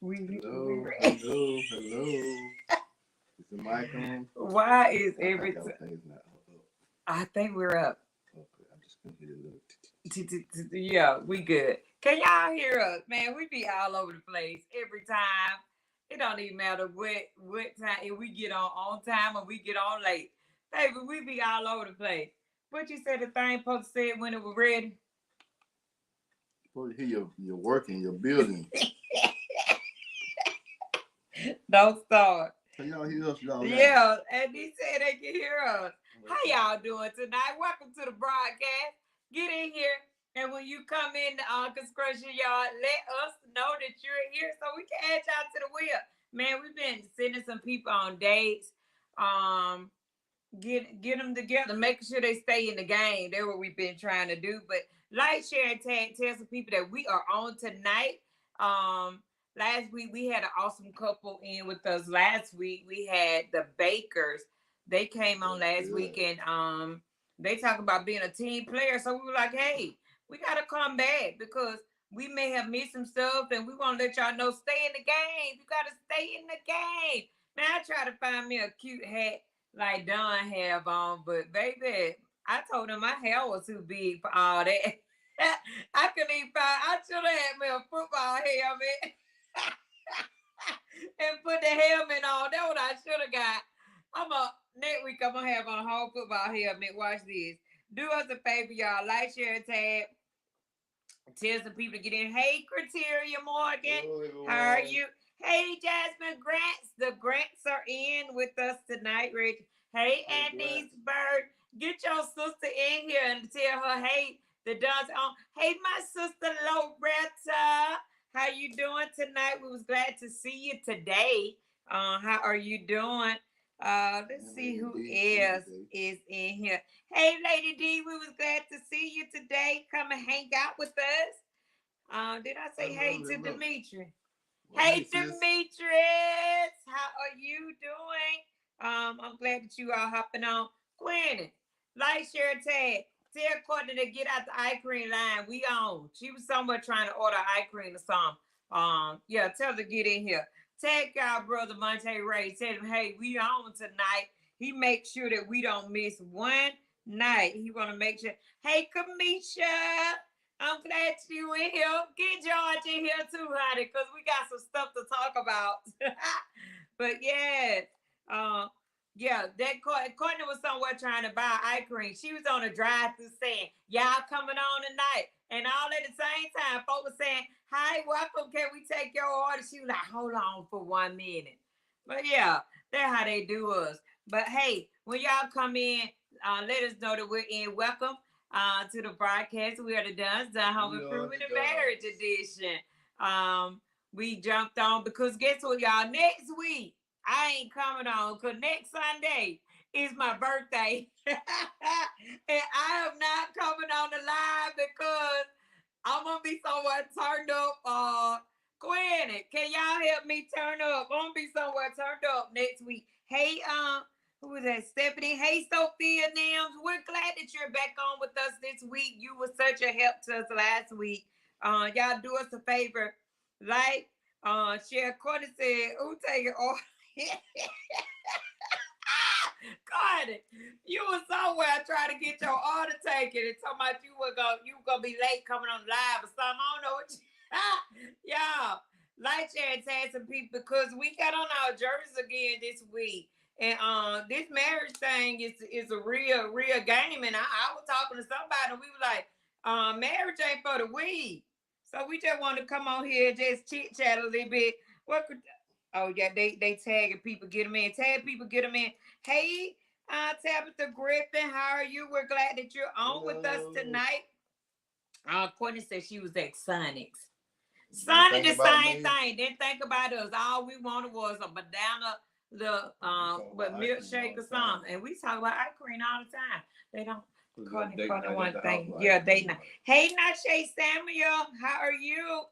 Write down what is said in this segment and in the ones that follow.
Hello. Is the mic on? Why is I think everything? everything's not up. I think we're up. Okay, I'm just gonna hear a little. Yeah, we good. Can y'all hear us, man? We be all over the place every time. It don't even matter what time if we get on time or we get on late, baby. We be all over the place. What you said the thing supposed to say when it was ready? Supposed to hear your work in your building. Don't start. Can y'all hear us, y'all? Yeah, and he said they can hear us. How y'all doing tonight? Welcome to the broadcast. Get in here, and when you come in the construction yard, let us know that you're here so we can add y'all to the wheel. Man, we've been sending some people on dates. Um, get them together, making sure they stay in the game. That's what we've been trying to do. But like, share, and tag, tell some people that we are on tonight. Last week we had an awesome couple in with us. Last week we had the Bakers. They came on last week and they talk about being a team player. So we were like, hey, we gotta come back because we may have missed some stuff and we want to let y'all know stay in the game. You gotta stay in the game. Now I try to find me a cute hat like Don have on, but baby, I told him my hair was too big for all that. I couldn't even find. I should have had me a football helmet and put the helmet on. That's what I should have got. Next week. I'm gonna have on a whole football helmet. Watch this. Do us a favor, y'all. Like, share, and tag. Tell some people to get in. Hey, Criteria Morgan. How are you? Hey, Jasmine Grants. The Grants are in with us tonight, Rich. Hey, Andy's Bird. Get your sister in here and tell her, hey, the Don's on. Hey, my sister Loretta. How you doing tonight? We was glad to see you today. How are you doing? Let's see who else is in here. Hey, Lady D, we was glad to see you today. Come and hang out with us. Did I say hey to Demetri? Hey, Demetrius, how are you doing? I'm glad that you are hopping on. Gwen, like, share, tag. Tell Courtney to get out the eye cream line. We on. She was somewhere trying to order eye cream or something. Yeah, tell her to get in here. Tag our brother Monte Ray. Tell him, hey, we on tonight. He makes sure that we don't miss one night. He want to make sure. Hey, Kamisha. I'm glad you in here. Get George in here too, honey, because we got some stuff to talk about. But yeah, Courtney was somewhere trying to buy eye cream. She was on a drive-through saying, y'all coming on tonight. And all at the same time, folks were saying, hi, welcome, can we take your order? She was like, hold on for 1 minute. But yeah, that's how they do us. But hey, when y'all come in, let us know that we're in. Welcome to the broadcast. We are the Duns, Done Home Improvement and Marriage Edition. We jumped on because guess what, y'all? Next week, I ain't coming on because next Sunday is my birthday. And I am not coming on the live because I'm gonna be somewhere turned up. Gwen, can y'all help me turn up? I'm gonna be somewhere turned up next week. Hey, who is that? Stephanie. Hey, Sophia Nams. We're glad that you're back on with us this week. You were such a help to us last week. Y'all do us a favor. Like, share. Courtney said, who take it off? Courtney, you was somewhere trying to get your order taken and talking about you were gonna be late coming on live or something. I don't know what y'all like, share, and tag some people because we got on our jerseys again this week. And this marriage thing is a real game. And I was talking to somebody and we were like, marriage ain't for the weed. So we just want to come on here and just chit chat a little bit. What could Oh yeah, they tagging people, get them in. Tag people, get them in. Hey, Tabitha Griffin, how are you? We're glad that you're on with us tonight. Courtney said she was at Sonic's. Sonic the same thing. Didn't think about us. All we wanted was a banana, milkshake or something. And we talk about ice cream all the time. They don't. Courtney one thing. Yeah, they not. Hey, Nashe Samuel, how are you?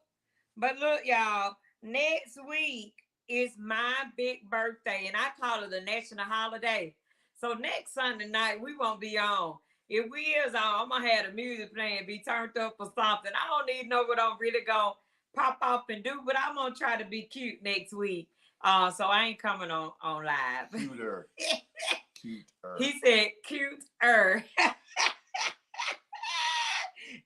But look, y'all, next week is my big birthday, and I call it a national holiday. So next Sunday night, we won't be on. If we is on, I'm gonna have the music playing, be turned up for something. I don't need to know what I'm really going pop off and do, but I'm gonna try to be cute next week. So I ain't coming on live. Cuter. Cuter. He said cuter.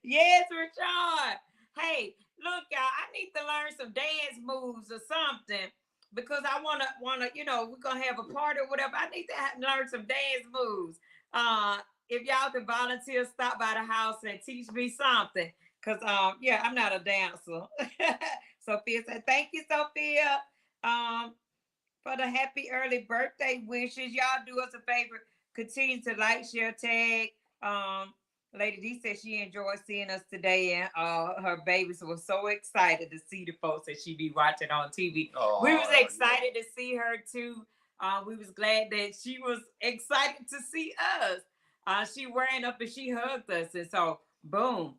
Yes, Rashawn. Hey, look, y'all, I need to learn some dance moves or something because I wanna, we're gonna have a party or whatever. I need to learn some dance moves. If y'all can volunteer, stop by the house and teach me something. Cause yeah, I'm not a dancer. Sophia said, thank you, Sophia. For the happy early birthday wishes. Y'all do us a favor. Continue to like, share, tag. Um, Lady D said she enjoyed seeing us today, and her babies were so excited to see the folks that she be watching on TV. Oh, we was excited to see her too. We was glad that she was excited to see us. She ran up and she hugged us, and so boom,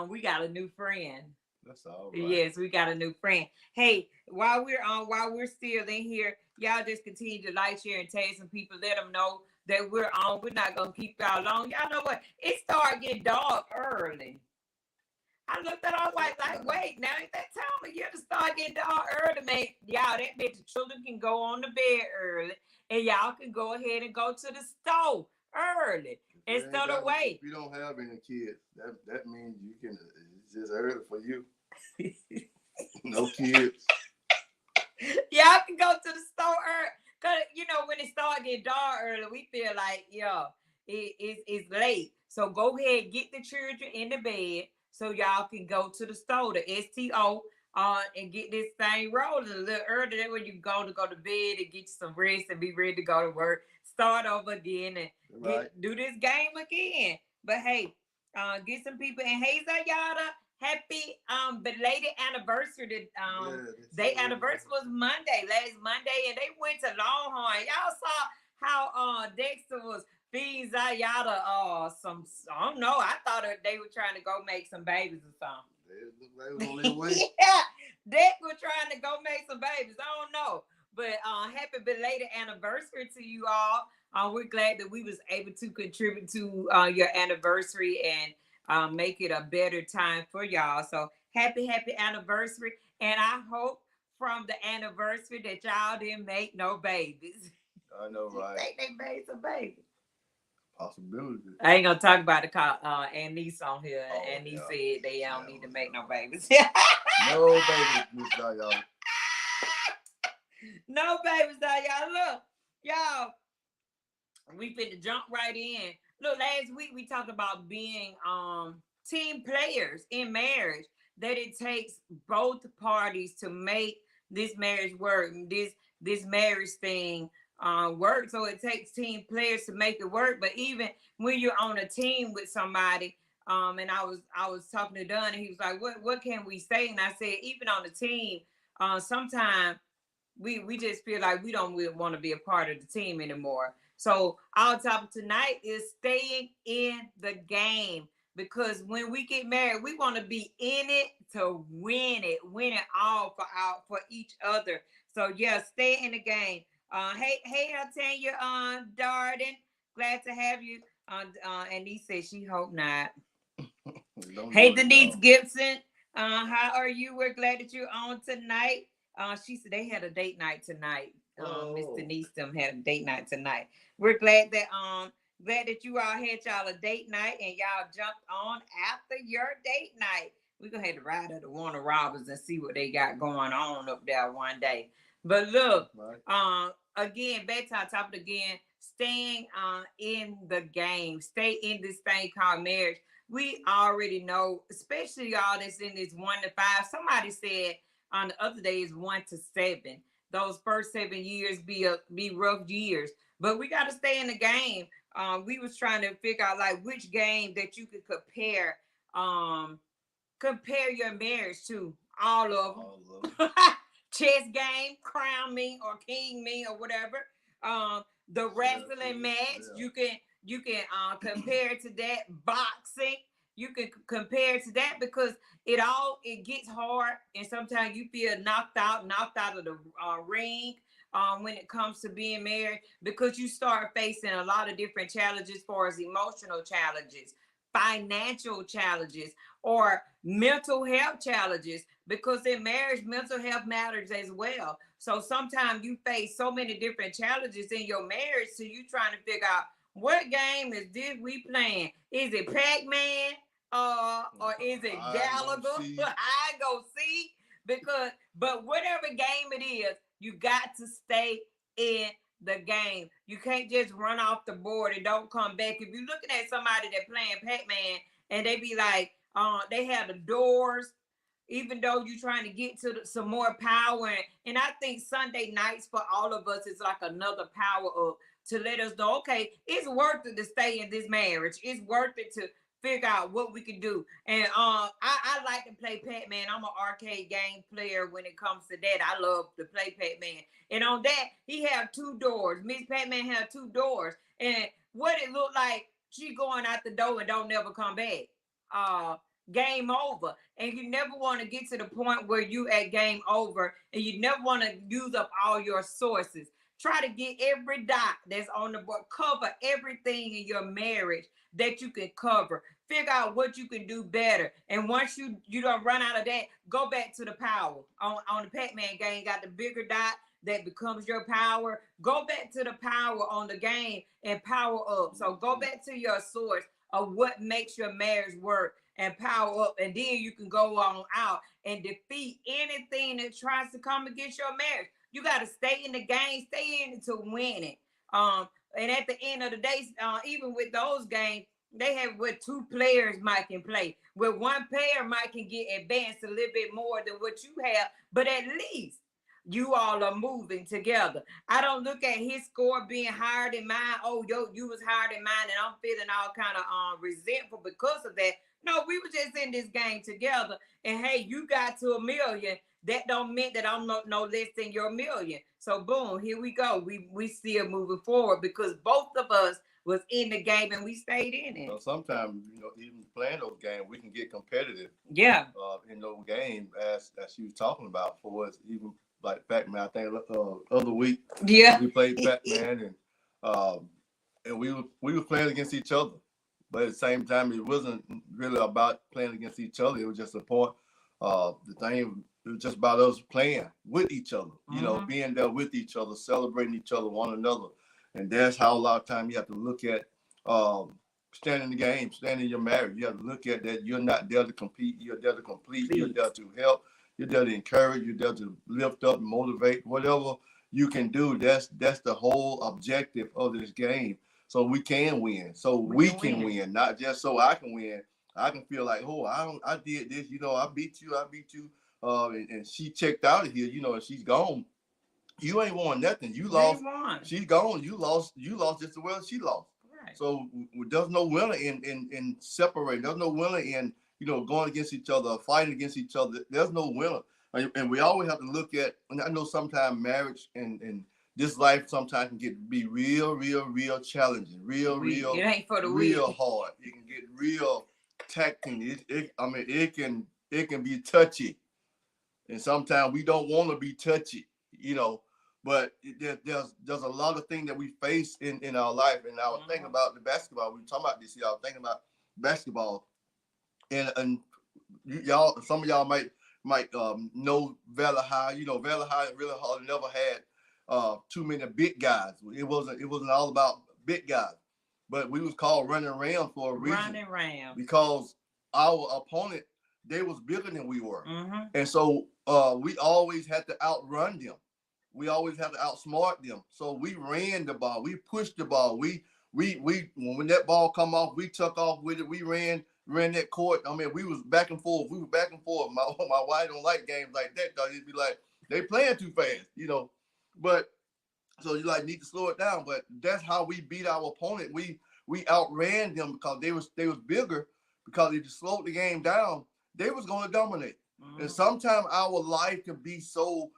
we got a new friend. That's all right. Yes, we got a new friend. Hey, while we're still in here, y'all just continue to like, share, and tag some people. Let them know that we're on. We're not gonna keep y'all long. Y'all know what? It started getting dark early. I looked at our wife like, wait, now it's that time of year to start getting dark early, man. Y'all, that means the children can go on the bed early, and y'all can go ahead and go to the store early instead of wait. If you don't have any kids, that means you can. It's just early for you. No kids. Y'all can go to the store early. Cause when it starts getting dark early, we feel like it's late. So go ahead, get the children in the bed so y'all can go to the store, the STO, and get this thing rolling a little early. That way you go to bed and get you some rest and be ready to go to work. Start over again and do this game again. But hey, get some people and hey Zayada. Happy belated anniversary. Their anniversary was last Monday, and they went to Longhorn. Y'all saw how Dexter was feeding Zayada some. I don't know. I thought they were trying to go make some babies or something. They was on their way. Yeah, Dex was trying to go make some babies. I don't know, but happy belated anniversary to you all. We're glad that we was able to contribute to your anniversary and make it a better time for y'all. So happy anniversary. And I hope from the anniversary that y'all didn't make no babies. I know, right? They made some babies. Possibility. I ain't gonna talk about the Annice on here. Annice said they don't need to make no babies. No babies, Miss Diana. No babies, y'all. Look, y'all, we finna jump right in. Look, last week we talked about being team players in marriage, that it takes both parties to make this marriage work, this marriage thing work. So it takes team players to make it work. But even when you're on a team with somebody, and I was talking to Dunn, and he was like, what can we say? And I said, even on the team, sometimes we just feel like we don't really want to be a part of the team anymore. So our topic tonight is staying in the game, because when we get married, we want to be in it to win it all for each other. So yeah, stay in the game. Hey, Tanya, Darden, glad to have you. And he said she hope not. Hey, Denise Gibson, how are you? We're glad that you're on tonight. She said they had a date night tonight. Miss Denise them had a date night tonight. We're glad that you all had y'all a date night and y'all jumped on after your date night. We're gonna have to ride up to Warner Robbins and see what they got going on up there one day. But look, again, back to our topic again, staying in the game, stay in this thing called marriage. We already know, especially y'all that's in this 1 to 5. Somebody said on the other day is 1 to 7. Those first 7 years be rough years, but we got to stay in the game. We was trying to figure out like which game that you could compare your marriage to. All of them. Chess game, crown me or king me or whatever. The wrestling match, you can compare to that. Boxing, you can compare to that, because it gets hard, and sometimes you feel knocked out of the ring when it comes to being married, because you start facing a lot of different challenges, as far as emotional challenges, financial challenges or mental health challenges, because in marriage, mental health matters as well. So sometimes you face so many different challenges in your marriage, so you trying to figure out what game is this we playing? Is it Pac-Man? Or is it Gallagher? I go see, because but whatever game it is, you got to stay in the game. You can't just run off the board and don't come back. If you're looking at somebody that playing Pac-Man and they be like, they have the doors, even though you're trying to get to some more power. And I think Sunday nights for all of us is like another power up to let us know, okay, it's worth it to stay in this marriage. It's worth it to figure out what we can do. And I like to play Pac-Man. I'm an arcade game player when it comes to that. I love to play Pac-Man. And on that, he have 2 doors. Miss Pac-Man have 2 doors. And what it looked like, she going out the door and don't never come back. Game over. And you never want to get to the point where you at game over, and you never want to use up all your sources. Try to get every dot that's on the board. Cover everything in your marriage that you can cover. Figure out what you can do better. And once you don't run out of that, go back to the power. On the Pac-Man game, got the bigger dot that becomes your power. Go back to the power on the game and power up. So go back to your source of what makes your marriage work and power up. And then you can go on out and defeat anything that tries to come against your marriage. You got to stay in the game, stay in it to win it. And at the end of the day, even with those games, they have what 2 players might can play. With 1 player might can get advanced a little bit more than what you have, but at least you all are moving together. I don't look at his score being higher than mine. Oh, you was higher than mine, and I'm feeling all kind of resentful because of that. No, we were just in this game together, and hey, you got to 1 million. That don't mean that I'm no less than your 1 million. So boom, here we go. We still moving forward because both of us was in the game and we stayed in it. So sometimes, even playing those games, we can get competitive. Yeah. In those games, as she was talking about, for us, even like Pac-Man. I think other week, yeah, we played Pac-Man, and we were playing against each other. But at the same time, it wasn't really about playing against each other. It was just a point. The thing, it was just about us playing with each other, being there with each other, celebrating each other, one another. And that's how a lot of time you have to look at standing in the game, standing in your marriage. You have to look at that. You're not there to compete. You're there to complete. You're there to help. You're there to encourage. You're there to lift up, motivate, whatever you can do. That's the whole objective of this game. So we can win. So we can win, not just so I can win. I can feel like, oh, I did this. I beat you. And she checked out of here. And she's gone. You ain't won nothing. You lost. She's gone. You lost just as well as she lost. Right. So there's no winner in separating. There's no winner in going against each other, fighting against each other. There's no winner. And we always have to look at. And I know sometimes marriage and this life sometimes can be real challenging. It ain't for the real hard. It can get real taxing. It can be touchy, and sometimes we don't want to be touchy. But there's a lot of things that we face in our life. And I was thinking about the basketball. We were talking about this here. I was thinking about basketball. And y'all, some of y'all might know Valley High. Valley High really hardly never had too many big guys. It wasn't all about big guys. But we was called running around for a reason. Running around. Because our opponent, they was bigger than we were. Mm-hmm. And so we always had to outrun them. We always have to outsmart them. So we ran the ball. We pushed the ball. We when that ball come off, we took off with it. We ran that court. We was back and forth. My wife don't like games like that because it'd be like they playing too fast, But so you need to slow it down. But that's how we beat our opponent. We outran them because they was bigger. Because if you slowed the game down, they was going to dominate. Mm-hmm. And sometimes our life can be so.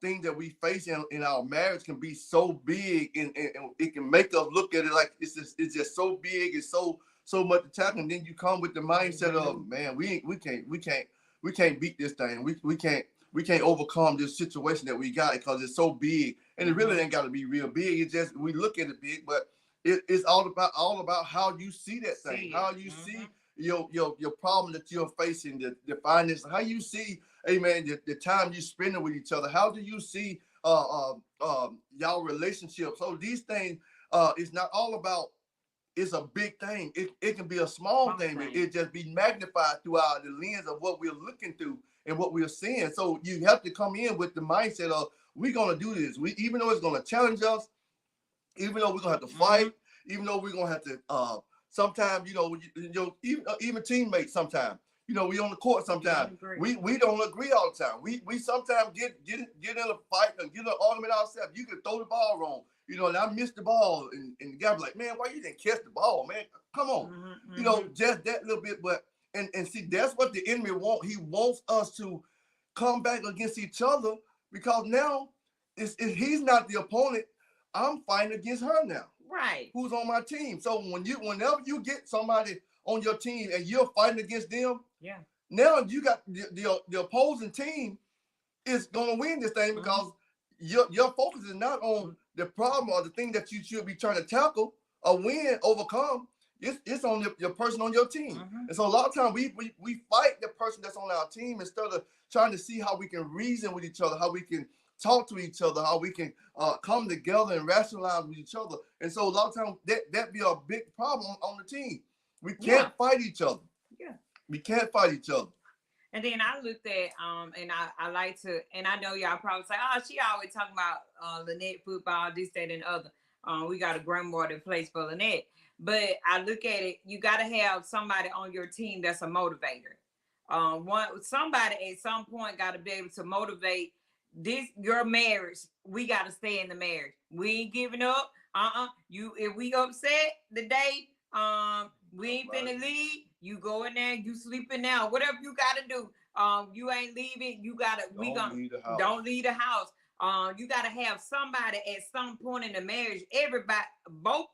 Things that we face in our marriage can be so big, and it can make us look at it like it's just so big, it's so much attack, and then you come with the mindset of, man, we can't beat this thing, we can't overcome this situation that we got because it's so big, and it really ain't got to be real big. It's just we look at it big, but it's all about how you see that thing, how you Mm-hmm. see your problem that you're facing, the finance, how you see, amen, the time you spending with each other. How do you see y'all relationship? So these things, it's not all about it's a big thing. It can be a small thing, but it just be magnified throughout the lens of what we're looking through and what we're seeing. So you have to come in with the mindset of we're gonna do this. We even though it's gonna challenge us, even though we're gonna have to fight, even though we're gonna have to sometimes, even teammates sometimes. We on the court sometimes. We don't agree all the time. We sometimes get in a fight and get in an argument ourselves. You can throw the ball wrong. And I missed the ball, and the guy be like, man, why you didn't catch the ball, man? Come on. Just that little bit, but and see, that's what the enemy want. He wants us to come back against each other because now he's not the opponent. I'm fighting against her now. Right. Who's on my team. So whenever you get somebody on your team and you're fighting against them, yeah. Now you got the opposing team is gonna win this thing because your focus is not on the problem or the thing that you should be trying to tackle or win, overcome. It's on your person on your team. And so a lot of times we fight the person that's on our team instead of trying to see how we can reason with each other, how we can talk to each other, how we can come together and rationalize with each other. And so a lot of times that be a big problem on the team. We can't fight each other. Yeah. We can't fight each other. And then I looked at and I like to, and I know y'all probably say, oh, she always talking about Lynette football, this, that, and the other. We got a grandmother that plays for Lynette. But I look at it, you got to have somebody on your team that's a motivator. Somebody at some point got to be able to motivate your marriage. We got to stay in the marriage. We ain't giving up. If we upset the day, we ain't finna leave. You go in there, you sleeping now. Whatever you gotta do. You ain't leaving. You gotta. Don't leave the house. You gotta have somebody at some point in the marriage. Everybody, both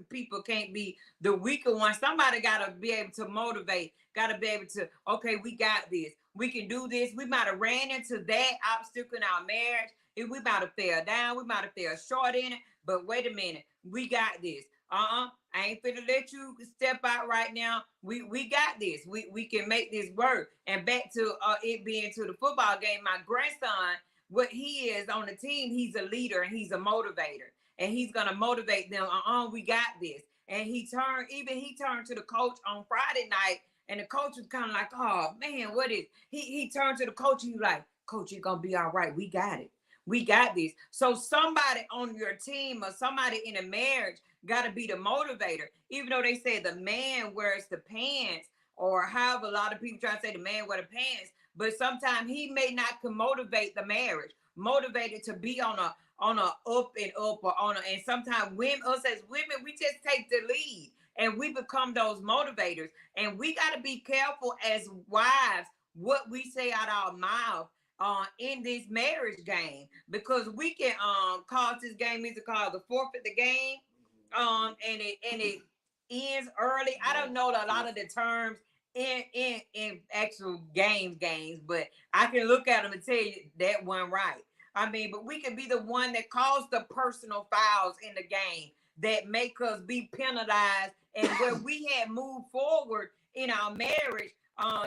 people can't be the weaker one. Somebody gotta be able to motivate. Gotta be able to. Okay, we got this. We can do this. We might have ran into that obstacle in our marriage. If we might have fell down, we might have fell short in it. But wait a minute, we got this. I ain't finna let you step out right now. We got this. We can make this work. And back to it being to the football game, my grandson, what he is on the team, he's a leader and he's a motivator. And he's gonna motivate them. We got this. And he turned to the coach on Friday night, and the coach was kind of like, oh man, what is he turned to the coach and he like, Coach, it's gonna be all right. We got it. We got this. So somebody on your team or somebody in a marriage got to be the motivator. Even though they say the man wears the pants, or however a lot of people try to say the man wear the pants, but sometimes he may not can motivate the marriage, motivated to be on a up and up, or and sometimes us as women, we just take the lead and we become those motivators. And we got to be careful as wives what we say out our mouth in this marriage game, because we can cause this game either cause the forfeit the game, and it ends early. I don't know a lot of the terms in actual games, but I can look at them and tell you that one right. I mean, but we can be the one that caused the personal fouls in the game that make us be penalized, and where we had moved forward in our marriage,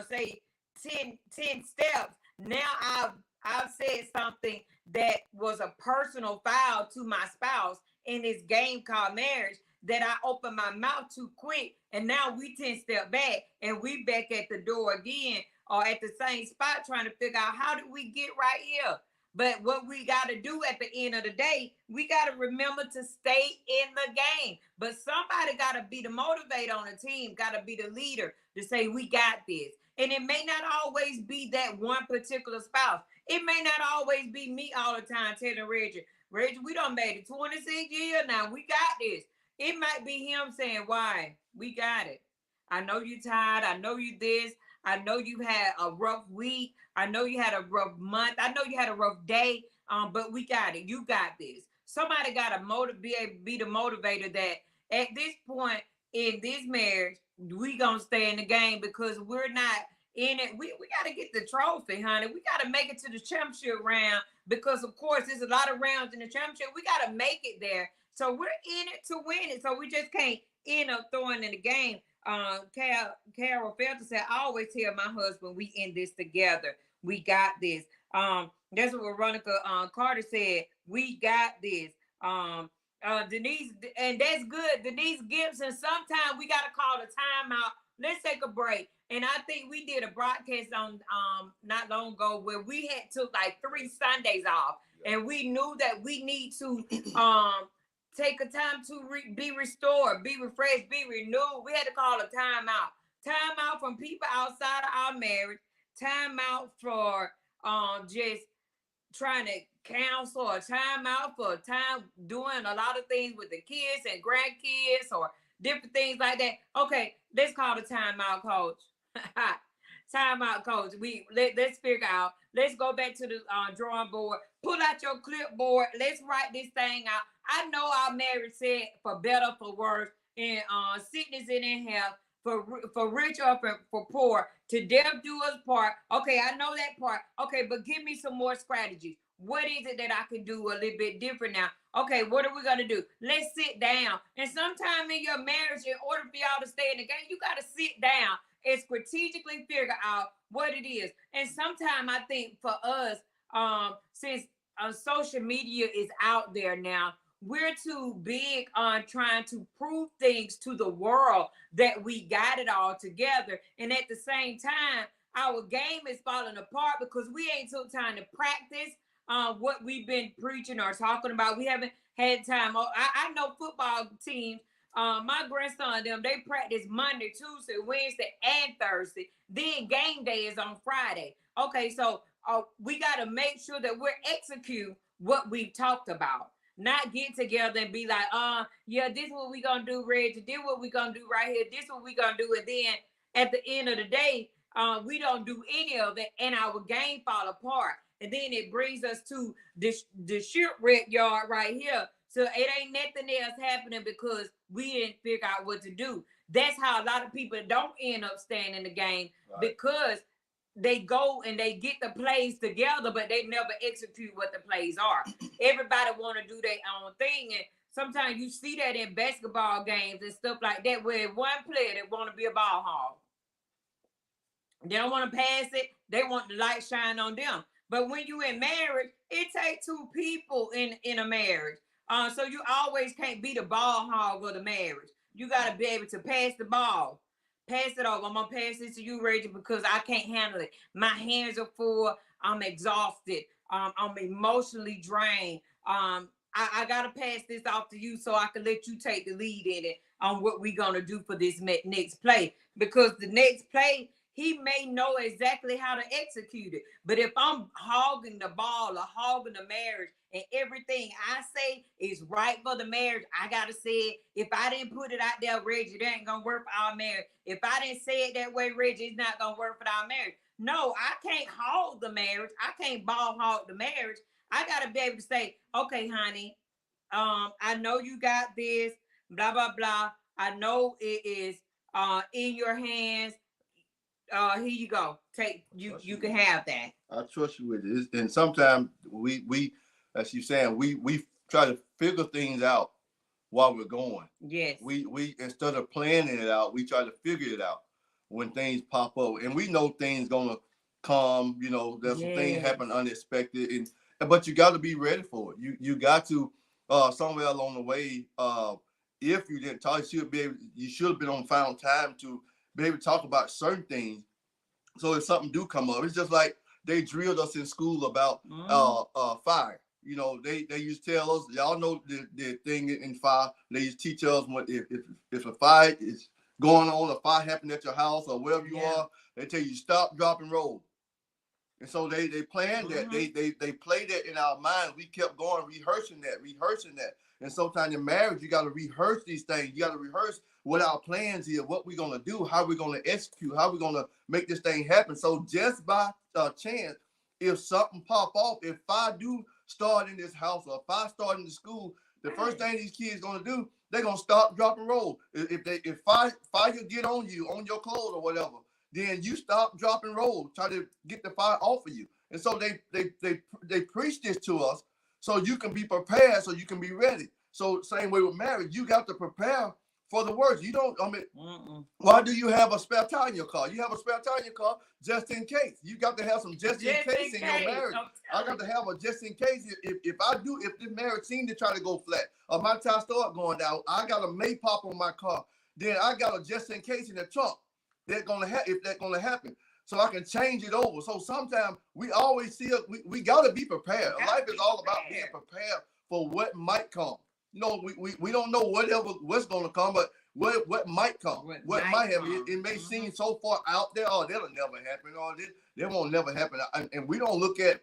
say 10 steps. Now I've said something that was a personal foul to my spouse in this game called marriage, that I opened my mouth too quick, and now we 10 steps back and we back at the door again, or at the same spot trying to figure out how did we get right here. But what we got to do at the end of the day, we got to remember to stay in the game. But somebody got to be the motivator on the team, got to be the leader to say, we got this. And it may not always be that one particular spouse. It may not always be me all the time telling Reggie, we done made it 26 years now. We got this. It might be him saying, why? We got it. I know you tired. I know you this. I know you had a rough week. I know you had a rough month. I know you had a rough day. But we got it. You got this. Somebody got to be the motivator that at this point in this marriage, we gonna stay in the game, because we're not in it. We got to get the trophy, honey. We got to make it to the championship round because, of course, there's a lot of rounds in the championship. We got to make it there. So we're in it to win it. So we just can't end up throwing in the game. Carol Felton said, I always tell my husband we in this together. We got this. That's what Veronica Carter said. We got this. Denise, and that's good. Denise Gibson, sometimes we got to call a timeout. Let's take a break. And I think we did a broadcast on not long ago where we had took like 3 Sundays off, and we knew that we need to take a time to be restored, be refreshed, be renewed. We had to call a timeout. Timeout from people outside of our marriage. Timeout for just trying to counsel, or timeout for time doing a lot of things with the kids and grandkids or different things like that. Okay, let's call the timeout, coach. Timeout, coach. Let's figure out. Let's go back to the drawing board. Pull out your clipboard. Let's write this thing out. I know our marriage said for better, for worse, in sickness and in health, for rich or for poor, to death do us part. Okay, I know that part. Okay, but give me some more strategies. What is it that I can do a little bit different now? Okay, what are we gonna do? Let's sit down. And sometime in your marriage, in order for y'all to stay in the game, you gotta sit down and strategically figure out what it is. And sometimes I think for us, since social media is out there now, we're too big on trying to prove things to the world that we got it all together. And at the same time, our game is falling apart because we ain't took time to practice what we've been preaching or talking about. We haven't had time. I know football teams, my grandson, they practice Monday, Tuesday, Wednesday, and Thursday. Then game day is on Friday. Okay, so we got to make sure that we're execute what we've talked about. Not get together and be like, yeah, this is what we gonna do, Reggie. This is what we gonna do right here. This is what we gonna do. And then at the end of the day, we don't do any of it, and our game fall apart. And then it brings us to the shipwreck yard right here. So it ain't nothing else happening because we didn't figure out what to do. That's how a lot of people don't end up staying in the game, right? Because they go and they get the plays together, but they never execute what the plays are. Everybody want to do their own thing, and sometimes you see that in basketball games and stuff like that, where one player that want to be a ball hog, they don't want to pass it. They want the light shine on them. But when you in marriage, it takes 2 people in a marriage. So you always can't be the ball hog of the marriage. You got to be able to pass the ball. Pass it over. I'm going to pass this to you, Reggie, because I can't handle it. My hands are full. I'm exhausted. I'm emotionally drained. I got to pass this off to you so I can let you take the lead in it on what we're going to do for this next play. Because the next play, he may know exactly how to execute it. But if I'm hogging the ball or hogging the marriage and everything I say is right for the marriage, I got to say it. If I didn't put it out there, Reggie, that ain't going to work for our marriage. If I didn't say it that way, Reggie, it's not going to work for our marriage. No, I can't hog the marriage. I can't ball hog the marriage. I got to be able to say, okay, honey, I know you got this, blah, blah, blah. I know it is in your hands. Here you go. Take you can have that. I trust you with it. And sometimes we as you saying, we try to figure things out while we're going. Yes. We instead of planning it out, we try to figure it out when things pop up. And we know things gonna come, there's some things happen unexpected, but you gotta be ready for it. You got to somewhere along the way, if you didn't talk, you should have been on found time to be able to talk about certain things. So if something do come up, it's just like they drilled us in school about fire. They used to tell us, y'all know the thing in fire. They used to teach us if a fire is going on, a fire happened at your house or wherever you are, they tell you stop, drop, and roll. And so they planned that. They played that in our mind. We kept going, rehearsing that. And sometimes in marriage, you got to rehearse these things. You got to rehearse what our plans is, what we're going to do, how we're going to execute, how we're going to make this thing happen. So just by chance, if something pop off, if fire do start in this house or fire start in the school, the first thing these kids going to do, they're going to stop, drop, and roll. If fire get on you, on your clothes or whatever, then you stop, drop, and roll. Try to get the fire off of you. And so they preach this to us so you can be prepared, so you can be ready. So same way with marriage, you got to prepare for the worst. You don't, why do you have a spare tire in your car? You have a spare tire in your car just in case. You got to have some just in case in your marriage. I got to have a just in case. If this marriage seems to try to go flat or my tire start going down, I got a May pop on my car. Then I got a just in case in the trunk if that's gonna happen. So I can change it over. So sometimes we always see we gotta be prepared. Life is all about being prepared for what might come. You know, we don't know what's gonna come, but what might come, what might happen. It may seem so far out there, oh, that'll never happen, or that won't never happen. And we don't look at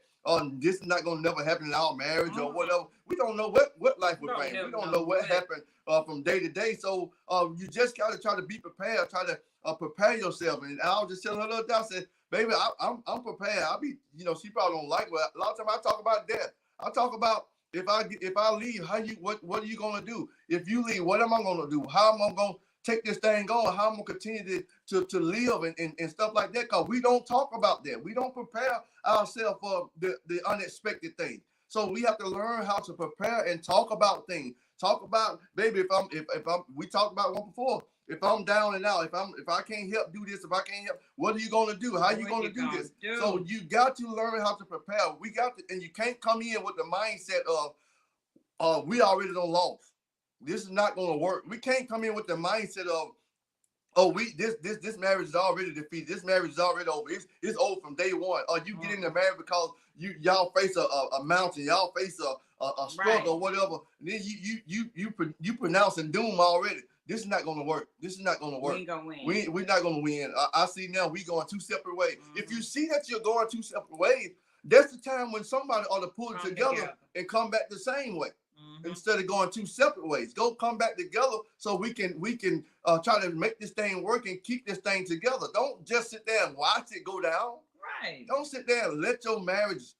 this is not gonna never happen in our marriage or whatever. We don't know what life will bring. We don't know what happened from day to day. So you just gotta try to be prepared, try to prepare yourself. And I was just telling her the other day, I said, baby, I'm prepared. I'll be, she probably don't like it. A lot of times I talk about death. I talk about if I leave, what are you gonna do? If you leave, what am I gonna do? How am I gonna take this thing on? How am I gonna continue to live and stuff like that? Because we don't talk about that. We don't prepare ourselves for the unexpected thing. So we have to learn how to prepare and talk about things. Talk about, baby, we talked about one before. If I'm down and out, if I can't help do this, if I can't help, what are you gonna do? How are you gonna do this? So you got to learn how to prepare. We got to, and you can't come in with the mindset of we already done lost. This is not gonna work. We can't come in with the mindset of this marriage is already defeated. This marriage is already over. It's over from day one. Or you get in the marriage because y'all face a mountain, y'all face a struggle or whatever. And then you pronouncing doom already. This is not going to work. This is not going to work. We ain't going to win. We're not going to win. I see now we going two separate ways. If you see that you're going two separate ways, that's the time when somebody ought to pull it together and come back the same way. Instead of going two separate ways. Come back together so we can try to make this thing work and keep this thing together. Don't just sit there and watch it go down. Right. Don't sit there and let your marriage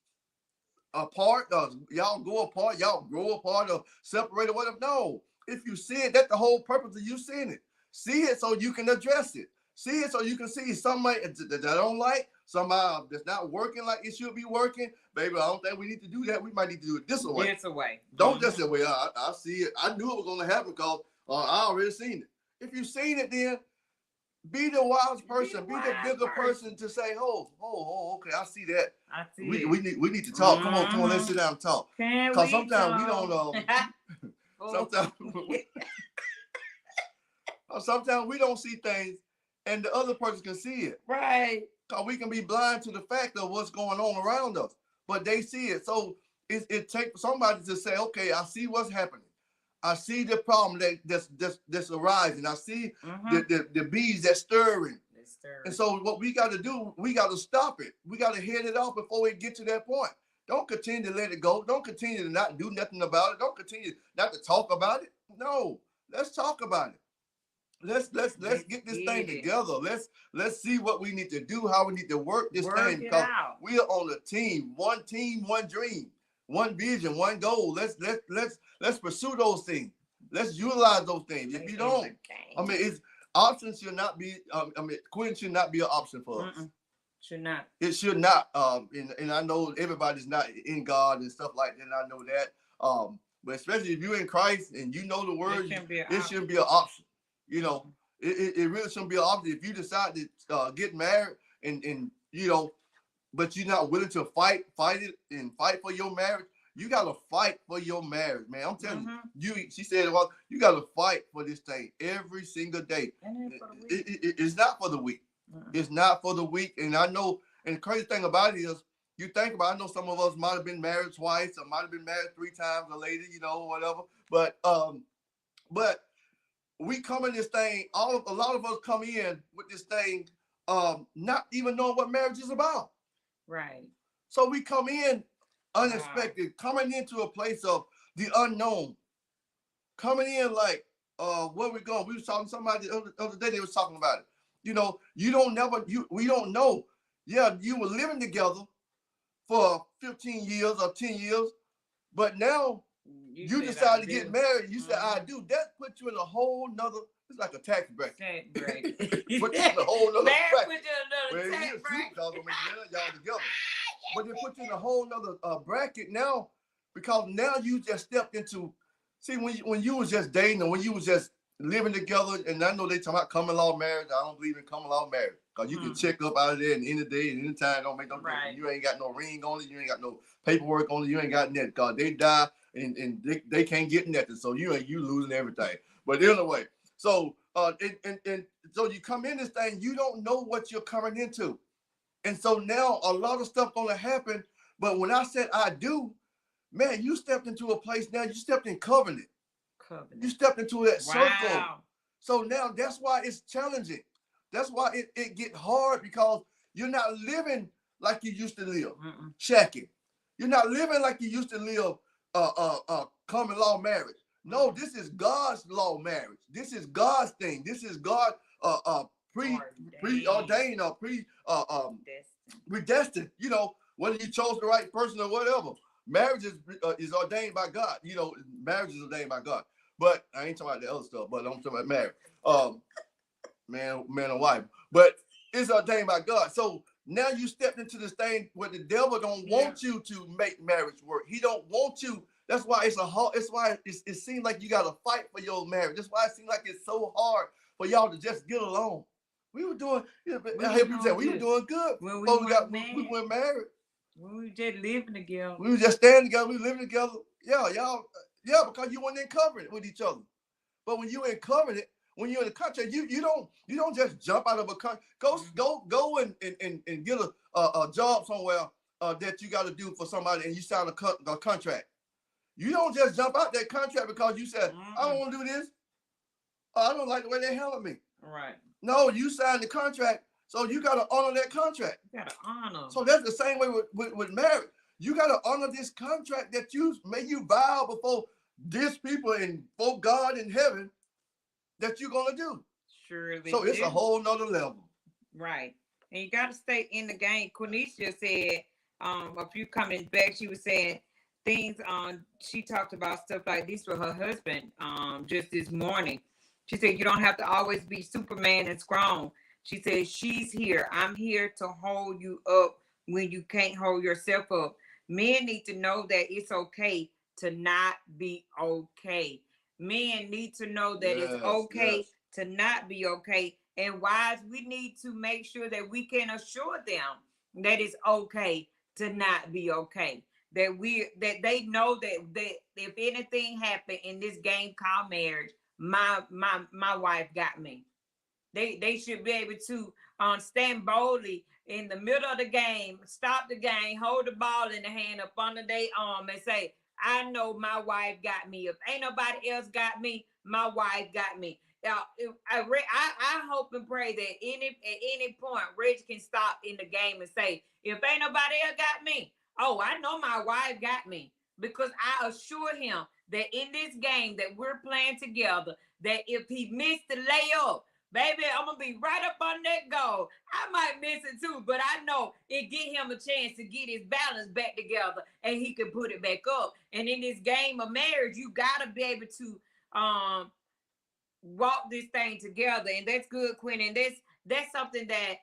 apart. Y'all go apart. Y'all grow apart or separate or whatever. No. If you see it, that's the whole purpose of you seeing it. See it so you can address it. See it so you can see somebody that I don't like, somebody that's not working like it should be working. Baby, I don't think we need to do that. We might need to do it this way. This way. Don't just say, well, I see it. I knew it was going to happen because I already seen it. If you've seen it, then be the wise person. Be the bigger person to say, okay, I see that. I see we need to talk. Come on, let's sit down and talk. Because sometimes we don't sometimes we don't see things and the other person can see it. Right. Because we can be blind to the fact of what's going on around us, but they see it. So it takes somebody to say, okay, I see what's happening. I see the problem that's arising. I see the bees that's stirring. And so what we got to do, we got to stop it. We got to head it off before it get to that point. Don't continue to let it go. Don't continue to not do nothing about it. Don't continue not to talk about it. No, let's talk about it. Let's get this thing together. Let's see what we need to do, how we need to work this thing. Because we are on a team, one dream, one vision, one goal. Let's pursue those things. Let's utilize those things. If you don't, options should not be. Quitting should not be an option for us. Should not. It should not. And I know everybody's not in God and stuff like that. And I know that. But especially if you're in Christ and you know the word, it shouldn't be an option. It really shouldn't be an option. If you decide to get married and but you're not willing to fight it and fight for your marriage, you gotta fight for your marriage, man. I'm telling you. She said, well, you gotta fight for this thing every single day. It's not for the weak. It's not for the weak. And I know, and the crazy thing about it is, you think about, I know some of us might have been married twice, or might have been married 3 times, a lady, whatever. But we come in this thing, a lot of us come in with this thing, not even knowing what marriage is about. Right. So we come in unexpected, coming into a place of the unknown, coming in like, where we going? We was talking to somebody the other day, they was talking about it. We don't know. Yeah, you were living together for 15 years or 10 years, but now you decide to get married. You said, I do. That puts you in a whole nother It's like a tax bracket. Tax bracket. Put you in a whole nother Marriage bracket. put you in another tax bracket. Because when y'all together. But they put you in a whole nother bracket now, because now you just stepped into. See, when you was just dating, or when you was just living together, and I know they talking about common law marriage. I don't believe in common law marriage, because you can check up out of there, and any day and any time, don't make no difference. Right. You ain't got no ring on it. You ain't got no paperwork on it. You ain't got nothing, because they die and they can't get nothing. So you losing everything. But anyway, so and so you come in this thing, you don't know what you're coming into. And so now a lot of stuff gonna happen. But when I said I do, man, you stepped into a place now, you stepped in covenant. You stepped into that circle. So now that's why it's challenging. That's why it get hard, because you're not living like you used to live. Shacking. You're not living like you used to live common law marriage. No, this is God's law marriage. This is God's thing. This is God preordained or predestined. You know, whether you chose the right person or whatever. Marriage is ordained by God. You know, marriage is ordained by God. But I ain't talking about the other stuff, but I'm talking about marriage. Man and wife. But it's ordained by God. So now you stepped into this thing where the devil don't want you to make marriage work. He don't want you. That's why it seems like you got to fight for your marriage. That's why it seems like it's so hard for y'all to just get along. We were doing, I hear people say we were doing good when we were married. When we just living together. We were just standing together, we living together. Yeah, because you weren't in covenant with each other. But when you're in covenant, when you're in the contract, you don't just jump out of a contract. Go and get a job somewhere that you got to do for somebody, and you sign a contract. You don't just jump out that contract because you said, I don't want to do this. I don't like the way they handle me. Right. No, you signed the contract, so you got to honor that contract. You got to honor. So that's the same way with marriage. You got to honor this contract that you vow before this people and before God in heaven that you're going to do. Surely. So it's a whole nother level. Right. And you got to stay in the game. Quenisha said, a few comments back, she was saying things she talked about stuff like this with her husband just this morning. She said, you don't have to always be Superman and strong. She said, she's here. I'm here to hold you up when you can't hold yourself up. Men need to know that it's okay to not be okay. Men need to know that it's okay to not be okay. And wives, we need to make sure that we can assure them that it's okay to not be okay. That they know that if anything happened in this game called marriage, my wife got me. They should be able to stand boldly in the middle of the game, stop the game, hold the ball in the hand up under their arm and say, I know my wife got me. If ain't nobody else got me, my wife got me. Now, I hope and pray that at any point, Rich can stop in the game and say, if ain't nobody else got me, oh, I know my wife got me. Because I assure him that in this game that we're playing together, that if he missed the layup, baby, I'm going to be right up on that goal. I might miss it too, but I know it get him a chance to get his balance back together and he can put it back up. And in this game of marriage, you got to be able to walk this thing together. And that's good, Quinn. And that's something that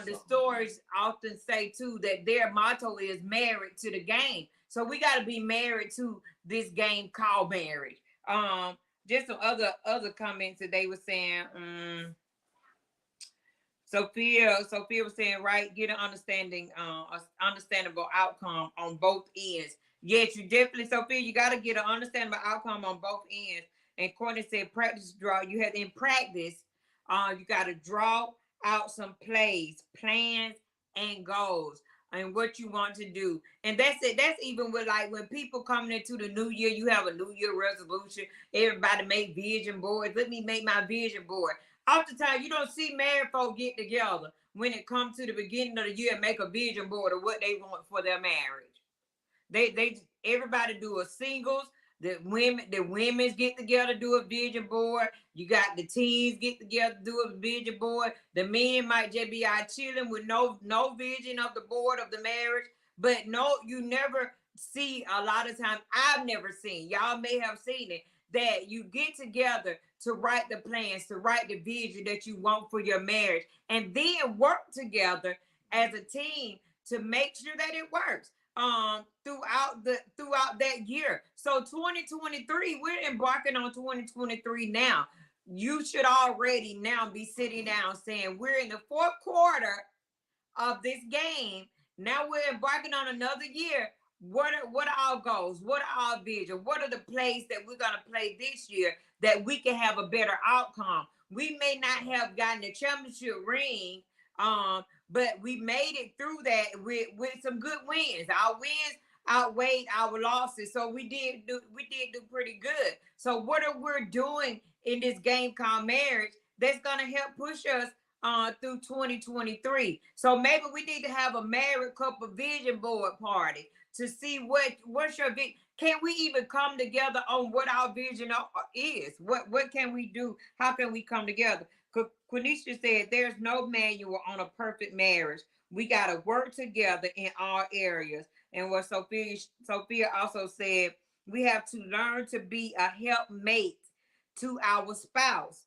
the stories often say too, that their motto is married to the game. So we got to be married to this game called marriage. Just some other comments that they were saying. Sophia was saying, right, get an understandable outcome on both ends. Yes, you definitely, Sophia, you got to get an understandable outcome on both ends. And Courtney said, practice draw. You have in practice, you got to draw out some plays, plans, and goals, and what you want to do. And that's it. That's even with like when people coming into the new year, you have a new year resolution. Everybody make vision boards. Let me make my vision board. Oftentimes, you don't see married folk get together when it comes to the beginning of the year and make a vision board of what they want for their marriage. Everybody do a singles. The women's get together, do a vision board. You got the teens get together, do a vision board. The men might just be out chilling with no vision of the board of the marriage. But no, you never see a lot of times. I've never seen. Y'all may have seen it. that you get together to write the plans, to write the vision that you want for your marriage, and then work together as a team to make sure that it works throughout that year. So 2023, we're embarking on 2023 now. You should already now be sitting down saying we're in the fourth quarter of this game. Now we're embarking on another year. What are our goals? What are our vision? What are the plays that we're gonna play this year that we can have a better outcome? We may not have gotten the championship ring, but we made it through that with some good wins. Our wins outweighed our losses, so we did do pretty good. So what are we doing in this game called marriage that's gonna help push us through 2023? So maybe we need to have a married couple vision board party to see what's your vision. Can we even come together on what our vision is? What can we do? How can we come together? Quenisha said there's no manual on a perfect marriage. We got to work together in all areas. And what Sophia also said, we have to learn to be a helpmate to our spouse.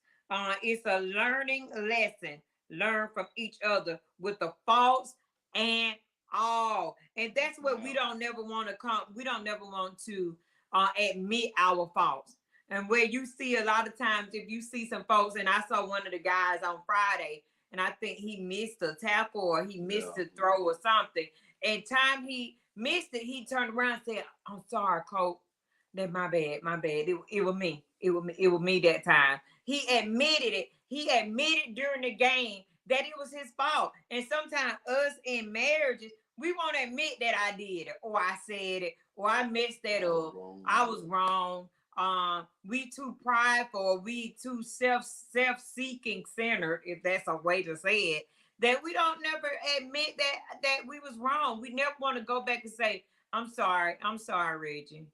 It's a learning lesson. Learn from each other with the faults and all. And that's what we don't never want to come. We don't never want to admit our faults. And where you see a lot of times, if you see some folks, and I saw one of the guys on Friday, and I think he missed a tackle or he missed a throw or something. And time he missed it, he turned around and said, "I'm sorry, coach. That my bad. It was me. It was me that time." He admitted it. He admitted during the game that it was his fault. And sometimes us in marriages, we won't admit that I did it, or I said it, or I messed that up. I was wrong. We too prideful, we too self-seeking centered, if that's a way to say it, that we don't never admit that we was wrong. We never want to go back and say, I'm sorry, Reggie.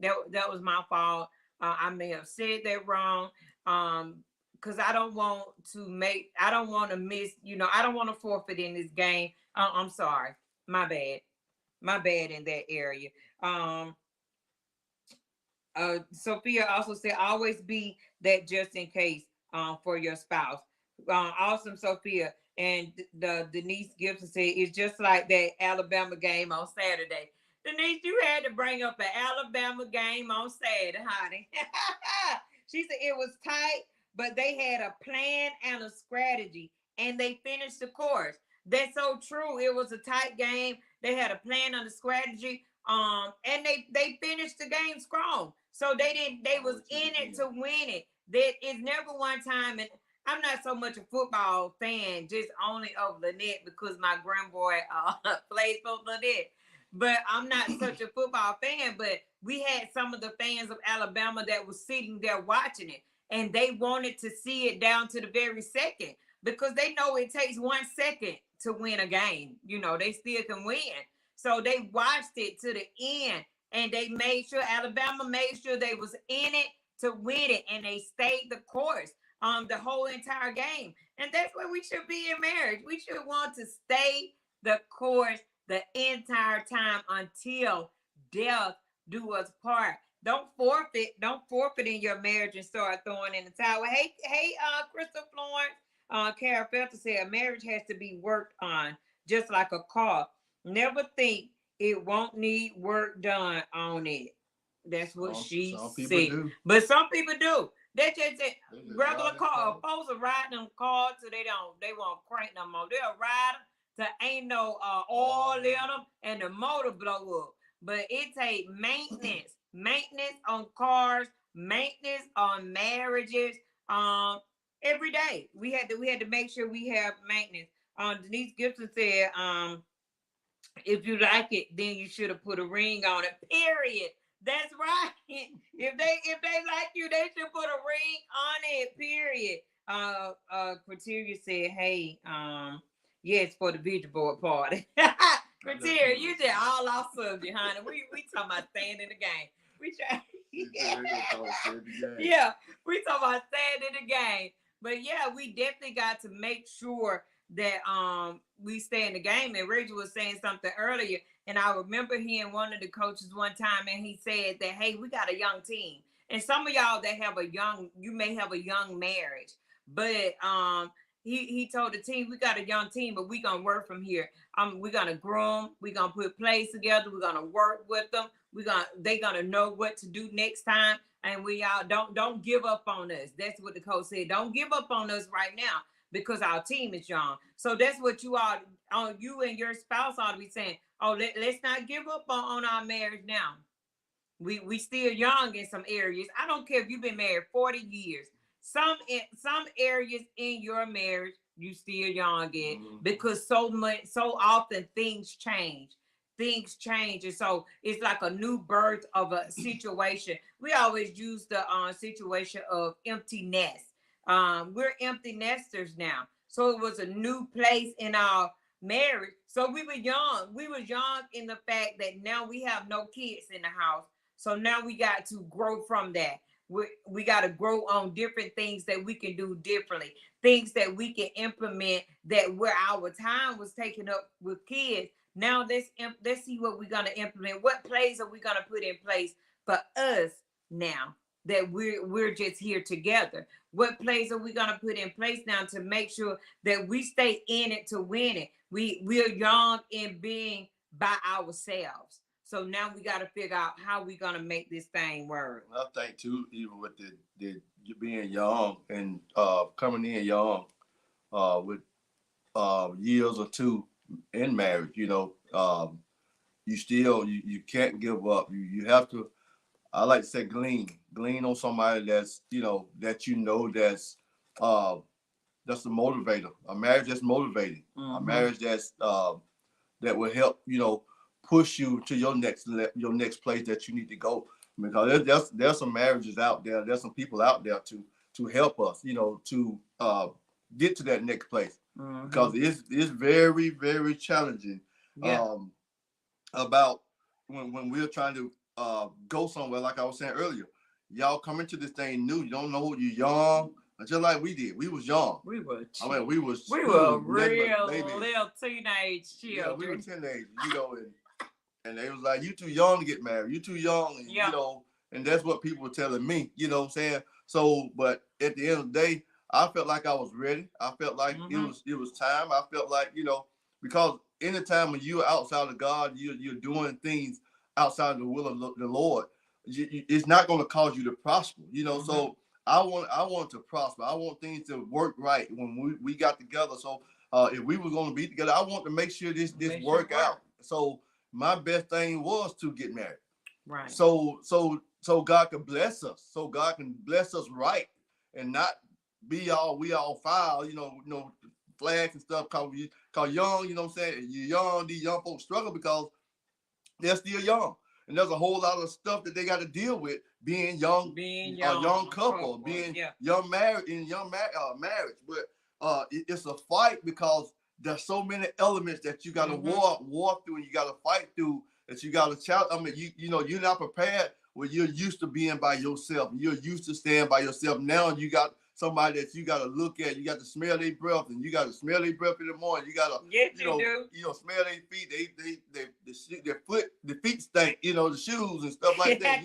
That was my fault. I may have said that wrong. Because I don't want to miss, I don't want to forfeit in this game. I'm sorry. My bad in that area. Sophia also said, always be that just in case for your spouse. Awesome, Sophia. And the Denise Gibson said, it's just like that Alabama game on Saturday. Denise, you had to bring up an Alabama game on Saturday, honey. She said it was tight, but they had a plan and a strategy, and they finished the course. That's so true. It was a tight game. They had a plan and a strategy, and they finished the game strong. So they was in it to win it. That is never one time, and I'm not so much a football fan, just only of Lynette because my grandboy plays for Lynette. But I'm not such a football fan. But we had some of the fans of Alabama that was sitting there watching it, and they wanted to see it down to the very second because they know it takes 1 second to win a game. They still can win. So they watched it to the end, and they made sure Alabama made sure they was in it to win it, and they stayed the course the whole entire game. And that's what we should be in marriage. We should want to stay the course the entire time until death do us part. Don't forfeit in your marriage and start throwing in the towel. Hey, Crystal Florence, Carol Felter said marriage has to be worked on just like a car. Never think it won't need work done on it. That's what she said. Do. But some people do. They just regular car. Folks are riding them cars so they won't crank no more. They'll ride them to ain't no oil in them and the motor blow up. But it takes maintenance on cars, maintenance on marriages. Every day we had to make sure we have maintenance. Denise Gibson said, if you like it, then you should have put a ring on it. Period. That's right. If they like you, they should put a ring on it. Period. Criteria said, hey, yes, for the vision board party. Criteria, you just all off subject, honey. We talking about staying in the game. We try. Yeah, we talking about staying in the game. But yeah, we definitely got to make sure that we stay in the game. And Reggie was saying something earlier, and I remember hearing one of the coaches one time, and he said that, hey, we got a young team. And some of y'all that have you may have a young marriage, but he told the team, we got a young team, but we gonna work from here. We're gonna groom, we're gonna put plays together, we're gonna work with them, they gonna know what to do next time. And we all don't give up on us. That's what the coach said. Don't give up on us right now because our team is young. So that's what you and your spouse ought to be saying. Oh, let's not give up on our marriage now. We still young in some areas. I don't care if you've been married 40 years. Some areas in your marriage you still young in because so often things change. Things change, and so it's like a new birth of a situation. We always use the situation of empty nest. We're empty nesters now, so it was a new place in our marriage. So we were young. We were young in the fact that now we have no kids in the house. So now we got to grow from that. We got to grow on different things that we can do differently, things that we can implement that where our time was taken up with kids. Now let's see what we're gonna implement. What plays are we gonna put in place for us now that we're just here together? What plays are we gonna put in place now to make sure that we stay in it to win it? We're young in being by ourselves. So now we got to figure out how we're gonna make this thing work. I think too, even with the being young and coming in young, with years or two in marriage, you still you can't give up. You have to. I like to say glean on somebody that's that's a motivator. A marriage that's motivating. A marriage that's that will help push you to your next place that you need to go. Because there's some marriages out there. There's some people out there to help us. To get to that next place. Because it's very, very challenging. Yeah. About when we're trying to go somewhere, like I was saying earlier, y'all come into this thing new. You don't know you're young, just like we did. We was young. We were. We were real little teenage children. Yeah, we were teenagers. And they was like, "You too young to get married. You too young." And, and that's what people were telling me. You know what I'm saying? So, but at the end of the day, I felt like I was ready. I felt like it was time. I felt like, because anytime when you're outside of God, you're doing things outside of the will of the Lord, it's not going to cause you to prosper, So I want to prosper. I want things to work right when we got together. So if we were going to be together, I want to make sure this work out. So my best thing was to get married. Right. So God can bless us. So God can bless us right and not we all foul, flags and stuff. Cause young, what I'm saying? You're young. These young folks struggle because they're still young, and there's a whole lot of stuff that they got to deal with being young, a young couple, being young married in young marriage. But it's a fight because there's so many elements that you got to walk through and you got to fight through. That you got to challenge. I mean, you're not prepared when you're used to being by yourself. You're used to staying by yourself. Now you got somebody that you got to look at. You got to smell their breath, and you got to smell their breath in the morning. You got to, smell their feet. The feet stink. The shoes and stuff like that.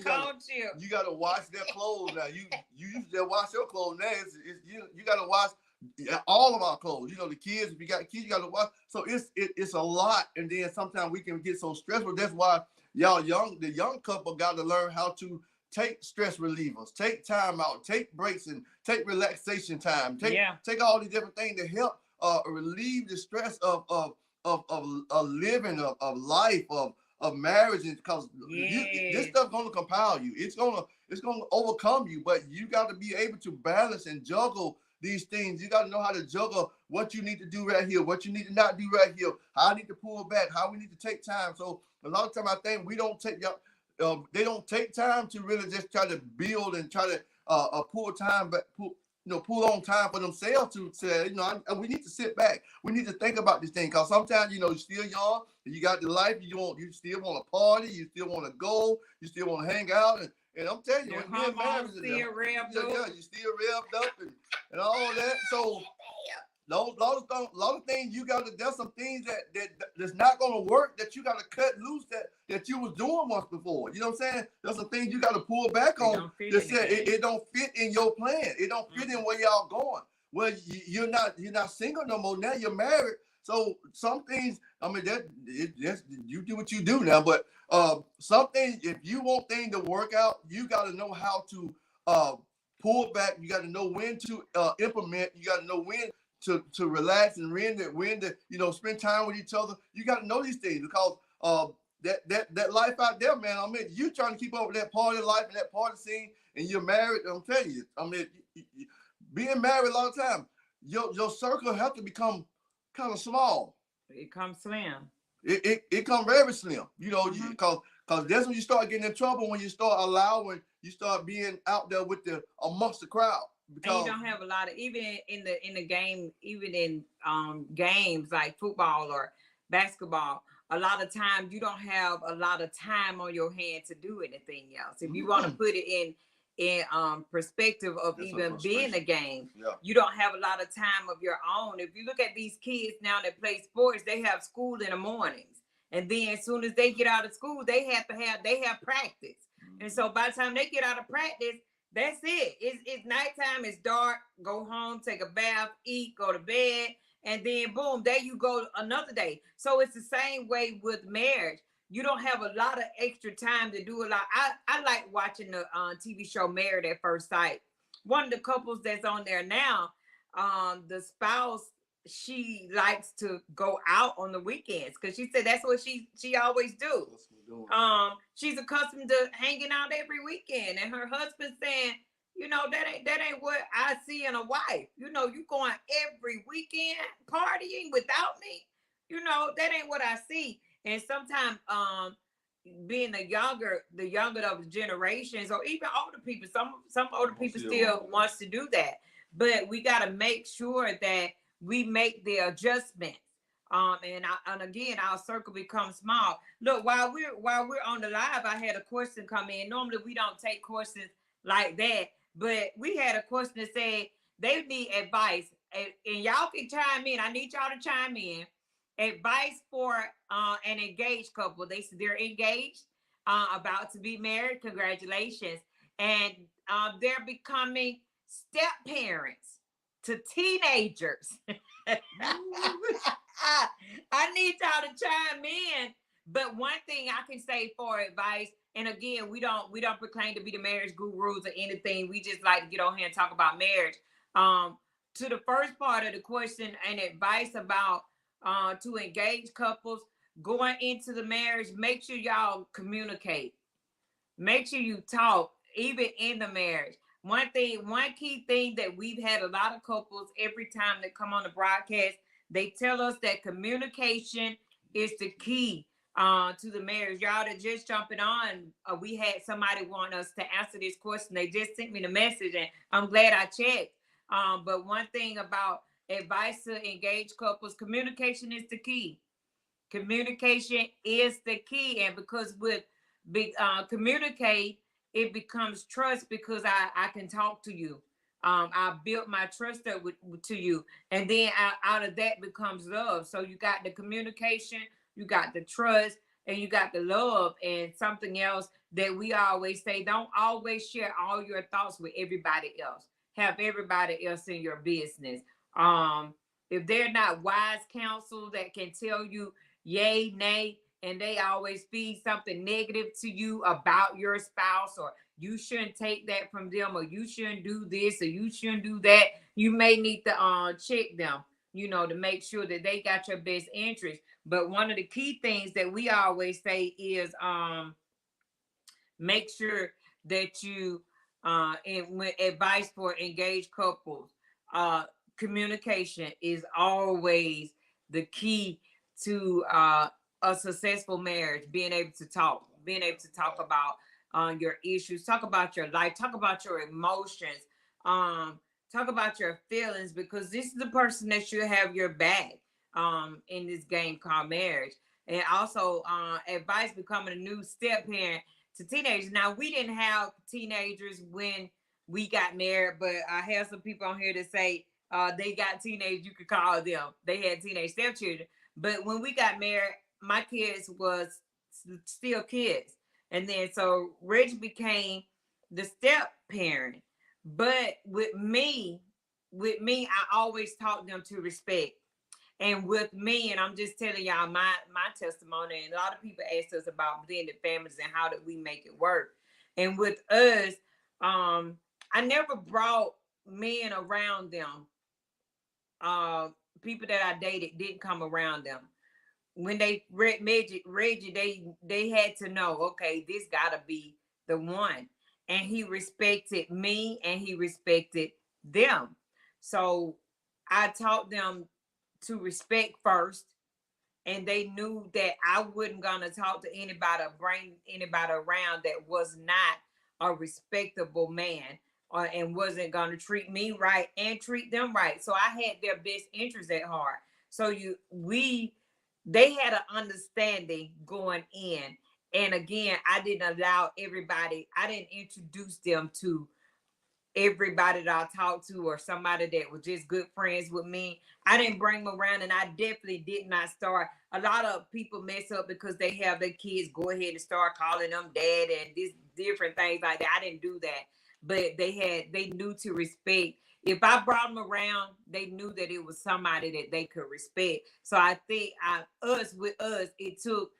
You got to wash their clothes now. You used to wash your clothes now. You got to wash all of our clothes. The kids. If you got kids, you got to wash. So it's a lot, and then sometimes we can get so stressful. That's why the young couple got to learn how to take stress relievers, take time out, take breaks, and take relaxation time. Take all these different things to help relieve the stress of living, of life, of marriage, because this stuff gonna compile you. It's gonna overcome you, but you got to be able to balance and juggle these things. You got to know how to juggle what you need to do right here, what you need to not do right here, how I need to pull back, how we need to take time. So a lot of time I think we don't take they don't take time to really just try to build and try to pull time back, pull on time for themselves to say, we need to sit back. We need to think about this thing, because sometimes, you're still young, you got the life, you still want to party, you still want to go, you still want to hang out, and I'm telling you, you're still revved up. Yeah, you're still revved up and all that. So lot of things you got to. There's some things that's not gonna work that you got to cut loose that you was doing once before. You know what I'm saying? There's some things you got to pull back on. That said it don't fit in your plan. It don't fit in where y'all going. Well, you're not single no more. Now you're married. So some things, I mean, you do what you do now. But some things, if you want things to work out, you got to know how to pull back. You got to know when to implement. You got to know when to relax and when to spend time with each other. You got to know these things because that life out there, man. I mean, you trying to keep up with that party life and that party scene, and you're married. I'm telling you, I mean, being married a lot of times, your circle have to become kind of small. It comes slim. It comes very slim. Because that's when you start getting in trouble, when you start being out there with amongst the crowd. Because and you don't have a lot of, even in the game, even in games like football or basketball, a lot of times you don't have a lot of time on your hand to do anything else. If you want to put it in perspective of that's even being a game, you don't have a lot of time of your own. If you look at these kids now that play sports, they have school in the mornings, and then as soon as they get out of school, they have practice. And so by the time they get out of practice, that's it. It's nighttime, it's dark, go home, take a bath, eat, go to bed, and then boom, there you go another day. So it's the same way with marriage. You don't have a lot of extra time to do a lot. I like watching the TV show Married at First Sight. One of the couples that's on there now, the spouse, she likes to go out on the weekends because she said that's what she always do. She's accustomed to hanging out every weekend, and her husband saying, that ain't what I see in a wife. You going every weekend partying without me. That ain't what I see. And sometimes being the younger of the generations, or even older people, some older people still wants to do that. But we got to make sure that we make the adjustments. And again, our circle becomes small. Look, while we're on the live, I had a question come in. Normally we don't take questions like that, but we had a question that said they need advice, and y'all can chime in. I need y'all to chime in. Advice for an engaged couple. They said they're engaged, about to be married. Congratulations. And they're becoming step parents to teenagers. I need y'all to chime in. But one thing I can say for advice, and again, we don't proclaim to be the marriage gurus or anything. We just like to get on here and talk about marriage. To the first part of the question and advice about to engage couples going into the marriage, make sure y'all communicate. Make sure you talk, even in the marriage. One key thing that we've had a lot of couples every time they come on the broadcast, they tell us that communication is the key to the marriage. Y'all that just jumping on, we had somebody want us to answer this question. They just sent me the message, and I'm glad I checked. But one thing about advice to engaged couples, communication is the key. Communication is the key. And because with communicate, it becomes trust, because I can talk to you. I built my trust up to you. And then out of that becomes love. So you got the communication, you got the trust, and you got the love. And something else that we always say, don't always share all your thoughts with everybody else. Have everybody else in your business. If they're not wise counsel that can tell you yay, nay, and they always feed something negative to you about your spouse, or you shouldn't take that from them, or you shouldn't do this, or you shouldn't do that, you may need to check them, to make sure that they got your best interest. But one of the key things that we always say is make sure that you advice for engaged couples, communication is always the key to a successful marriage. Being able to talk about your issues, talk about your life, talk about your emotions, talk about your feelings, because this is the person that should have your back in this game called marriage. And also advice becoming a new step parent to teenagers. Now, we didn't have teenagers when we got married, but I have some people on here that say they got teenage, you could call them. They had teenage stepchildren. But when we got married, my kids was still kids. And then so Rich became the step parent. But I always taught them to respect. And with me, and I'm just telling y'all my testimony, and a lot of people ask us about blended families and how did we make it work. And with us, I never brought men around them. People that I dated didn't come around them. When they read Reggie, they had to know, okay, this gotta be the one. And he respected me and he respected them. So I taught them to respect first, and they knew that I wasn't gonna talk to anybody or bring anybody around that was not a respectable man, and wasn't gonna treat me right and treat them right. So I had their best interest at heart. So they had an understanding going in. And again, I didn't allow everybody, I didn't introduce them to everybody that I talked to or somebody that was just good friends with me. I didn't bring them around, and I definitely did not start. A lot of people mess up because they have their kids go ahead and start calling them dad and these different things like that. I didn't do that, but they knew to respect. If I brought them around, they knew that it was somebody that they could respect. So I think it took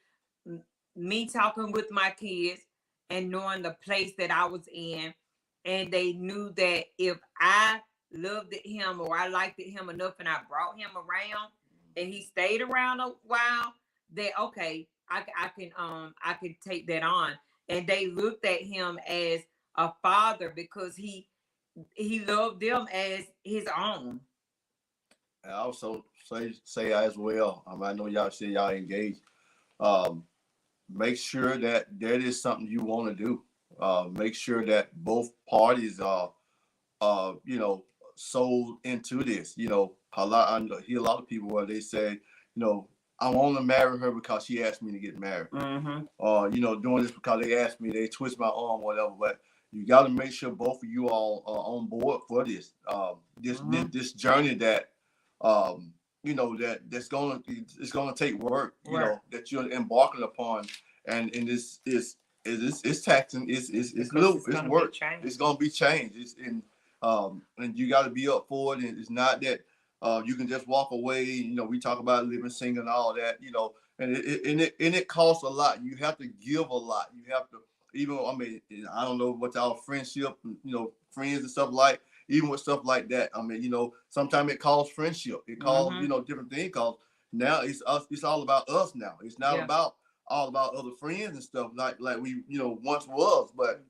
me talking with my kids and knowing the place that I was in, and they knew that if I loved him or I liked him enough and I brought him around and he stayed around a while, that okay, I can take that on. And they looked at him as a father because he loved them as his own. I also say as well. I know y'all say y'all engaged. Um, Make sure that that is something you want to do. Make sure that both parties are, sold into this. I hear a lot of people where they say, I want to marry her because she asked me to get married. Doing this because they asked me, they twist my arm, whatever. But you got to make sure both of you all are on board for this. This journey that, that's it's gonna take work. That you're embarking upon, and this is it's taxing. It's work. It's gonna be changed. And you got to be up for it. And it's not that you can just walk away. We talk about living single and all that. And it costs a lot. You have to give a lot. You have to I don't know what y'all friendship, friends and stuff like. Even with stuff like that, sometimes it calls friendship. It calls, different things. Cause now it's us. It's all about us now. It's not about all about other friends and stuff like we, once was. But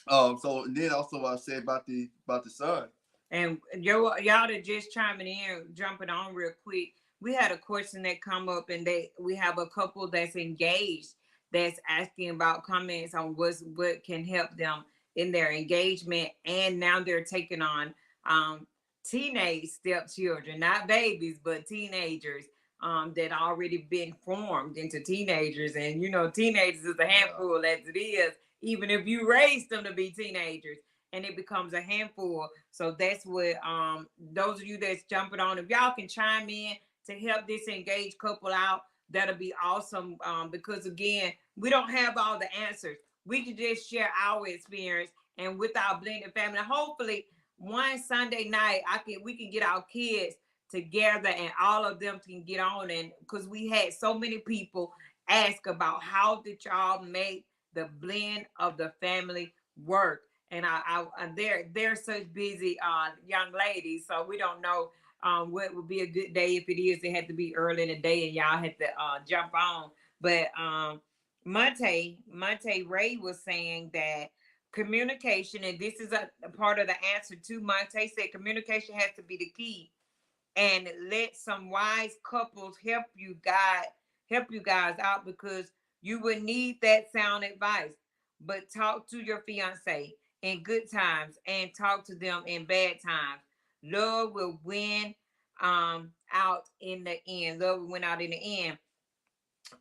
so and then also I said about the son. And y'all that just chiming in, jumping on real quick. We had a question that come up, and we have a couple that's engaged that's asking about comments on what can help them in their engagement, and now they're taking on teenage stepchildren, not babies, but teenagers that already been formed into teenagers. And teenagers is a handful as it is, even if you raise them to be teenagers, and it becomes a handful. So that's what those of you that's jumping on, if y'all can chime in to help this engaged couple out, that'll be awesome. Because again, we don't have all the answers. We can just share our experience, and with our blended family, hopefully one Sunday night we can get our kids together and all of them can get on. And because we had so many people ask about how did y'all make the blend of the family work, and they're such busy young ladies, so we don't know what would be a good day. If it is, it had to be early in the day and y'all had to jump on. But Monte Ray was saying that communication, and this is a part of the answer too. Monte said communication has to be the key, and let some wise couples help you guys out, because you would need that sound advice. But talk to your fiance in good times and talk to them in bad times. Love will win out in the end. Love will win out in the end.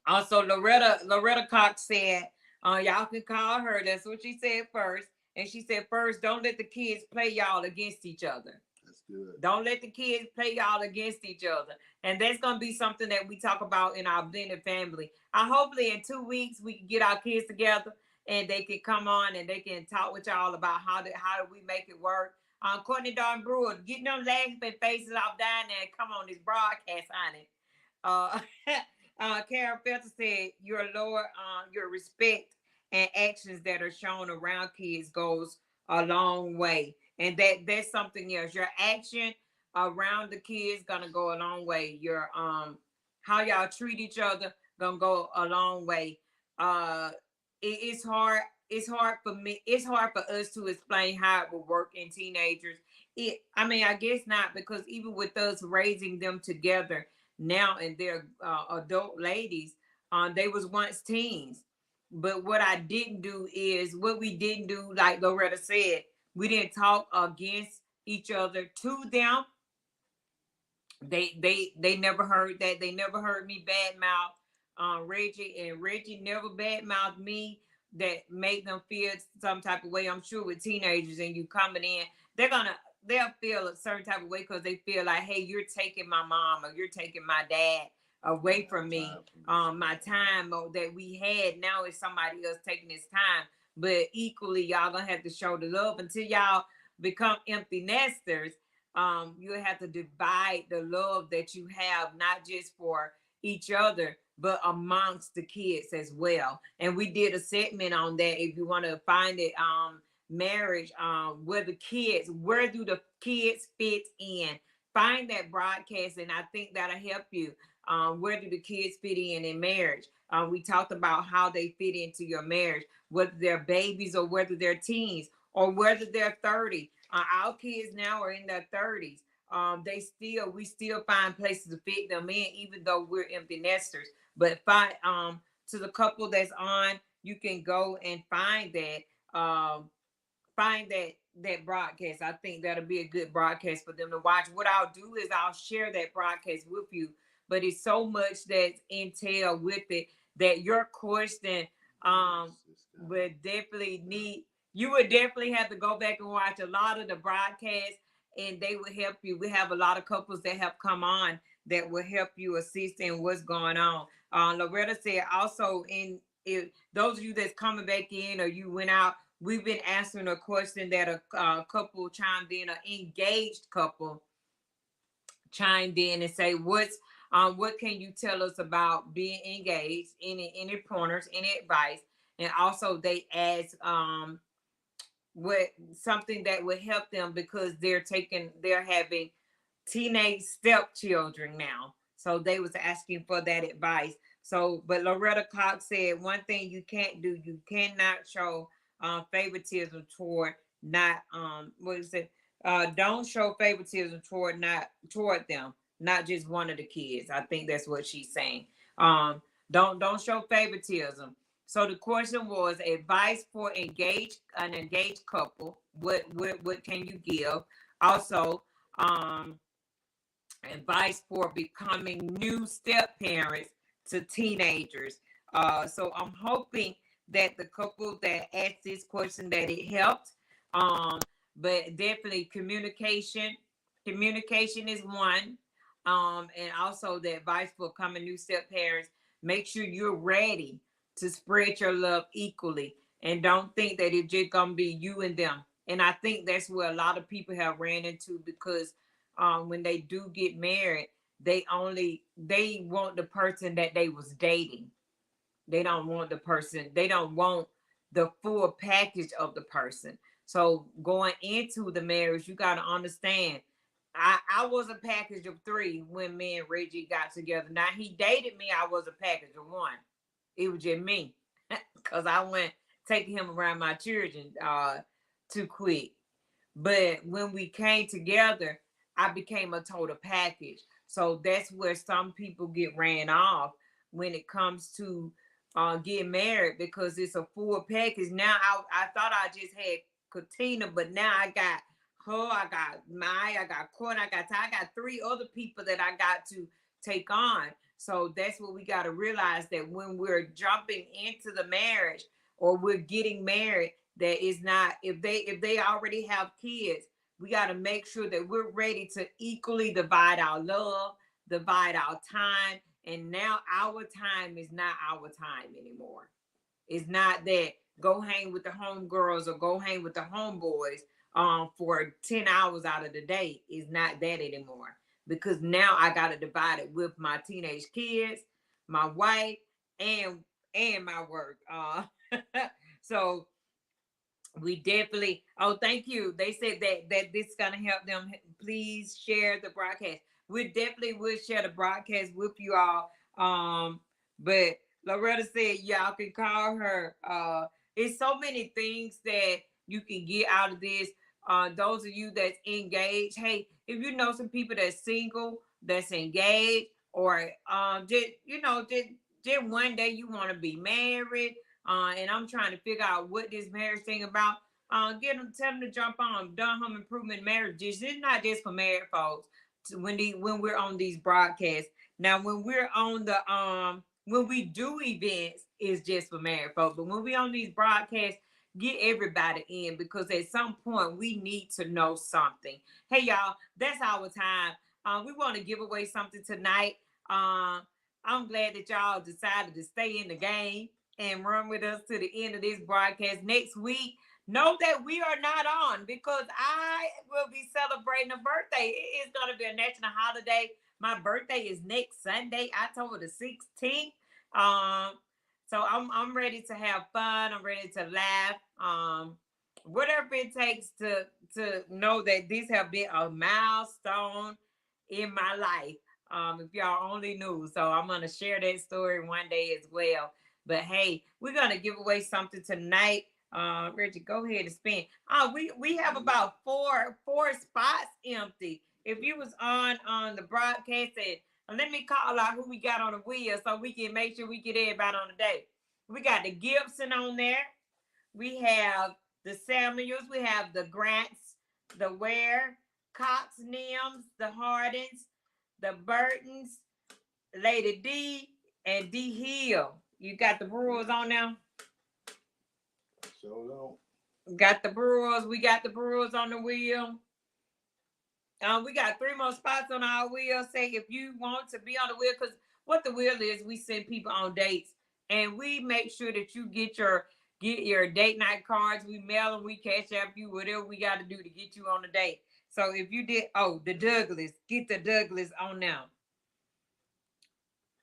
Also, Loretta Cox said, y'all can call her. That's what she said first. And she said, first, don't let the kids play y'all against each other. Good. Don't let the kids play y'all against each other. And that's gonna be something that we talk about in our blended family. Hopefully in 2 weeks we can get our kids together and they can come on and they can talk with y'all about how do we make it work. Courtney Dawn Brewer, getting them laughing faces off down there and come on this broadcast, honey. Karen Felter said, your respect and actions that are shown around kids goes a long way. And that's something else. Your action around the kids gonna go a long way. Your how y'all treat each other gonna go a long way. It's hard. It's hard for me. It's hard for us to explain how it will work in teenagers. I mean, I guess not, because even with us raising them together now and they're adult ladies, they was once teens. But what I didn't do is what we didn't do, like Loretta said, we didn't talk against each other to them. They never heard that. They never heard me badmouth Reggie, and Reggie never badmouthed me that made them feel some type of way. I'm sure with teenagers and you coming in, they'll feel a certain type of way because they feel like, hey, you're taking my mom or you're taking my dad away from me. My time that we had now is somebody else taking his time. But equally, y'all gonna have to show the love until y'all become empty nesters. You have to divide the love that you have, not just for each other, but amongst the kids as well. And we did a segment on that. If you want to find it, marriage, where do the kids fit in? Find that broadcast, and I think that'll help you. Where do the kids fit in marriage? We talked about how they fit into your marriage, whether they're babies or whether they're teens or whether they're 30. Our kids now are in their 30s. We still find places to fit them in, even though we're empty nesters. But to the couple that's on, you can go and find that broadcast. I think that'll be a good broadcast for them to watch. What I'll do is I'll share that broadcast with you. But it's so much that's entail with it that your question would definitely need. You would definitely have to go back and watch a lot of the broadcasts, and they will help you. We have a lot of couples that have come on that will help you assist in what's going on. Loretta said also, if those of you that's coming back in or you went out, we've been answering a question that a couple chimed in, an engaged couple chimed in and say, what can you tell us about being engaged? Any pointers, any advice? And also they asked what something that would help them because they're having teenage stepchildren now. So they was asking for that advice. So, but Loretta Cox said one thing you can't do, you cannot show favoritism toward not what is it? Don't show favoritism toward them, not just one of the kids. I think that's what she's saying. Don't show favoritism. So the question was advice for an engaged couple. What can you give? Also, advice for becoming new step parents to teenagers. So I'm hoping that the couple that asked this question that it helped. But definitely communication is one. And also the advice for becoming new step parents. Make sure you're ready to spread your love equally, and don't think that it's just gonna be you and them. And I think that's where a lot of people have ran into, because when they do get married, they want the person that they was dating. They don't want the full package of the person. So going into the marriage, you got to understand, I was a package of 3 when me and Reggie got together. Now he dated me, I was a package of 1. It was just me, because I went taking him around my children too quick. But when we came together, I became a total package. So that's where some people get ran off when it comes to getting married, because it's a full package. Now I thought I just had Katina, but now I got her, I got Maya, I got Courtney, I got 3 other people that I got to take on. So that's what we got to realize, that when we're jumping into the marriage or we're getting married, that is not, if they already have kids, We got to make sure that we're ready to equally divide our love, divide our time. And now our time is not our time anymore. It's not that go hang with the homegirls or go hang with the homeboys for 10 hours out of the day. It's not that anymore. Because now I gotta divide it with my teenage kids, my wife, and my work. So we definitely, oh, thank you. They said that this is gonna help them. Please share the broadcast. We definitely will share the broadcast with you all. But Loretta said y'all can call her. It's so many things that you can get out of this. Those of you that's engaged, hey, if you know some people that's single, that's engaged, or just just one day you want to be married, and I'm trying to figure out what this marriage thing about. Tell them to jump on Done Home Improvement Marriages. It's not just for married folks. When we're on these broadcasts, now when we're on the when we do events, it's just for married folks. But when we on these broadcasts, get everybody in because at some point we need to know something. Hey y'all, that's our time. We want to give away something tonight. I'm glad that y'all decided to stay in the game and run with us to the end of this broadcast. Next week, know that we are not on because I will be celebrating a birthday. It is going to be a national holiday. My birthday is next Sunday, October the 16th. So I'm ready to have fun. I'm ready to laugh. Whatever it takes to know that this have been a milestone in my life. If y'all only knew. So I'm gonna share that story one day as well. But hey, we're gonna give away something tonight. Reggie, go ahead and spin. We have about four spots empty. If you was on the broadcast, and let me call out who we got on the wheel so we can make sure we get everybody on the day. We got the Gibson on there. We have the Samuels. We have the Grants, the Ware, Cox Nims, the Hardens, the Burtons, Lady D, and D Hill. You got the Brewers on now? Sure don't. Got the Brewers. We got the Brewers on the wheel. We got 3 more spots on our wheel. Say if you want to be on the wheel, because what the wheel is, we send people on dates, and we make sure that you get your date night cards. We mail them, we cash out you, whatever we got to do to get you on the date. So if you did, the Douglas, get the Douglas on now.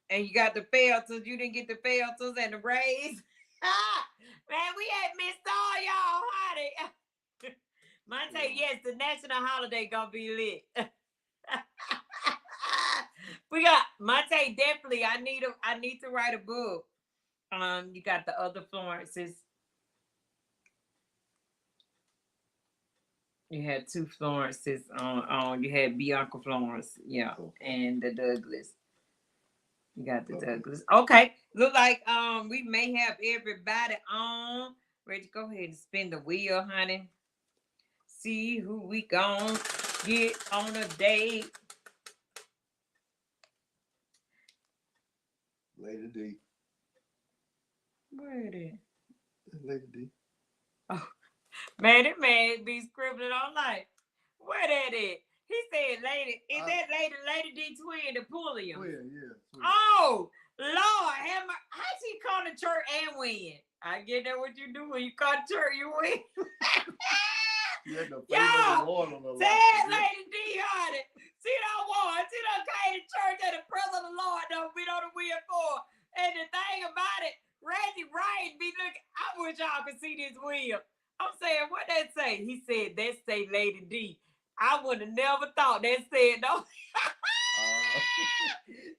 And you got the Felters. You didn't get the Felters and the Rays. Man, we ain't missed all y'all, honey. Monte, yes, the national holiday gonna be lit. We got Monte, definitely. I need to write a book. You got the other Florences. You had 2 Florences on. You had Bianca Florence, yeah, and the Douglas. You got the Douglas. Okay. Look like we may have everybody on. Ready, go ahead and spin the wheel, honey. See who we gon' get on a date. Lady D. Where it is? Lady D. Oh, man, it man be scribbling all night. Where that is? He said, "Lady, is that Lady D twin the Pulliam?" Twin, yeah. Twin. Oh, Lord, how she come to church and win? I get that what you do when you come to church, you win. Yo, sad Lady D on it. She don't want. She done came to church and the presence of the Lord don't be on the wheel for. And the thing about it, Reggie Wright be looking. I wish y'all could see this wheel. I'm saying, what that say? He said, that say Lady D. I would have never thought that said no.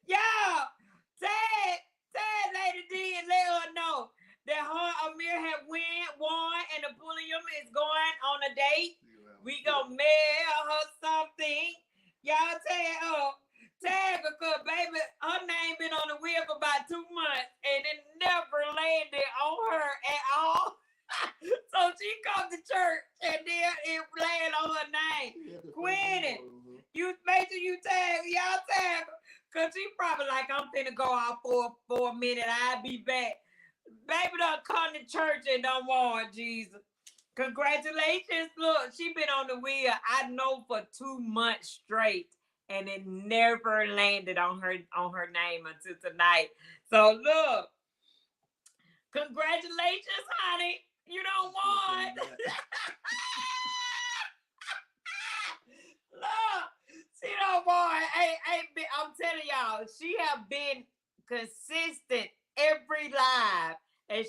Yeah, tag Lady D and let her know that her Amir had won and the Pulliam is going on a date. We gonna mail her something. Y'all tag her, cause baby, her name been on the wheel for about 2 months and it never landed on her at all. So she come to church and then it land on her name. Queenie, you make sure you y'all tag her. Cause she probably like, I'm finna go out for a minute. I'll be back. Baby don't come to church and don't want Jesus. Congratulations. Look, she been on the wheel, I know, for 2 months straight. And it never landed on her name until tonight. So look, congratulations, honey. You don't want. Look, she don't want. I'm telling y'all, she have been consistent every live, and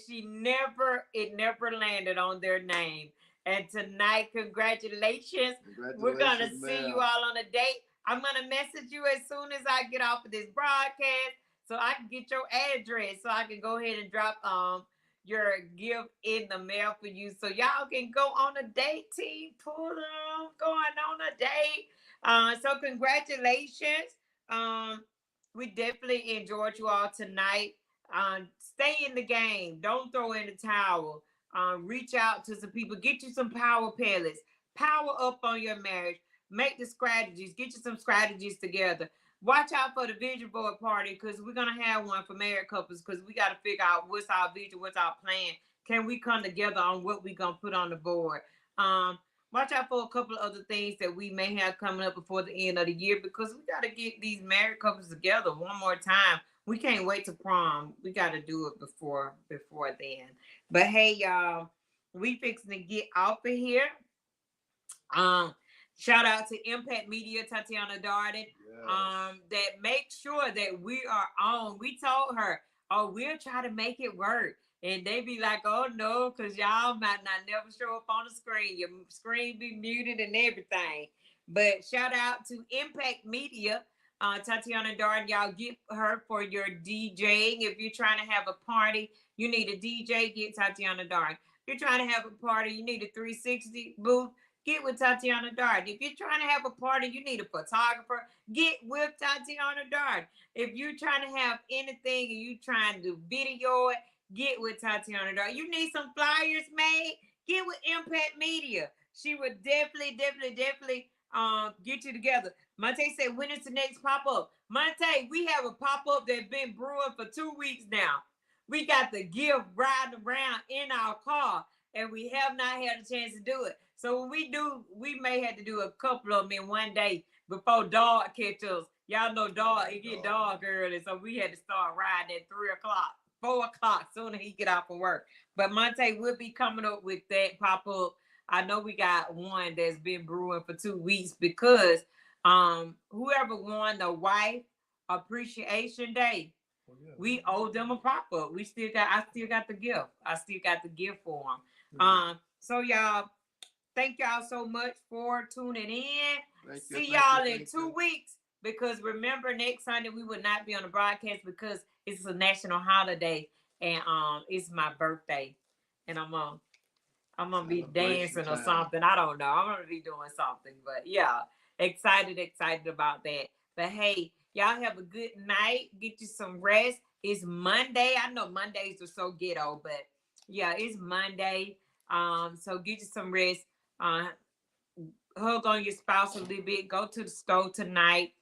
it never landed on their name. And tonight, congratulations. We're gonna see you all on a date. I'm gonna message you as soon as I get off of this broadcast, so I can get your address, so I can go ahead and drop your gift in the mail for you, so y'all can go on a date. Team pull them going on a date. So congratulations. We definitely enjoyed you all tonight. Stay in the game. Don't throw in the towel. Reach out to some people. Get you some power pellets. Power up on your marriage. Make the strategies. Get you some strategies together. Watch out for the vision board party, because we're gonna have one for married couples, because we got to figure out what's our vision, what's our plan. Can we come together on what we're gonna put on the board? Watch out for a couple of other things that we may have coming up before the end of the year, because we got to get these married couples together one more time. We can't wait to prom. We got to do it before then. But hey, y'all, we fixing to get off of here. Shout out to Impact Media, Tatiana Darden. Yes. That make sure that we are on. We told her, oh, we'll try to make it work. And they be like, oh no, because y'all might not never show up on the screen. Your screen be muted and everything. But shout out to Impact Media, Tatiana Darden. Y'all get her for your DJing. If you're trying to have a party, you need a DJ, get Tatiana Darden. If you're trying to have a party, you need a 360 booth, get with Tatiana Darden. If you're trying to have a party, you need a photographer, get with Tatiana Darden. If you're trying to have anything and you're trying to video it, get with Tatiana Darden. You need some flyers made, get with Impact Media. She would definitely get you together. Monte said, when is the next pop-up? Monte, we have a pop-up that's been brewing for 2 weeks now. We got the gift riding around in our car, and we have not had a chance to do it. So when we do, we may have to do a couple of them in one day before dark catch us. Y'all know dark, it get dark early, so we had to start riding at 3 o'clock, 4 o'clock, soon as he get off of work. But Monte will be coming up with that pop-up. I know we got one that's been brewing for 2 weeks, because whoever won the Wife Appreciation Day, we owe them a pop-up. I still got the gift. I still got the gift for them. So y'all, thank y'all so much for tuning in. See y'all in 2 weeks, because remember, next Sunday we will not be on the broadcast because it's a national holiday, and it's my birthday, and I'm gonna be dancing or something. I don't know. I'm gonna be doing something, but yeah, excited about that. But hey, y'all have a good night. Get you some rest. It's Monday. I know Mondays are so ghetto, but yeah, it's Monday. So get you some rest. Hug on your spouse a little bit. Go to the store tonight.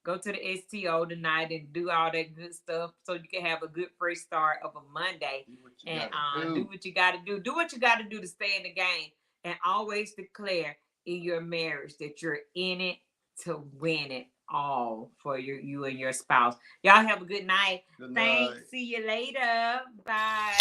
Go to the STO tonight and do all that good stuff, so you can have a good fresh start of a Monday. And do what you got to do. Do what you got to do to stay in the game. And always declare in your marriage that you're in it to win it all for you and your spouse. Y'all have a good night. Thanks. See you later. Bye.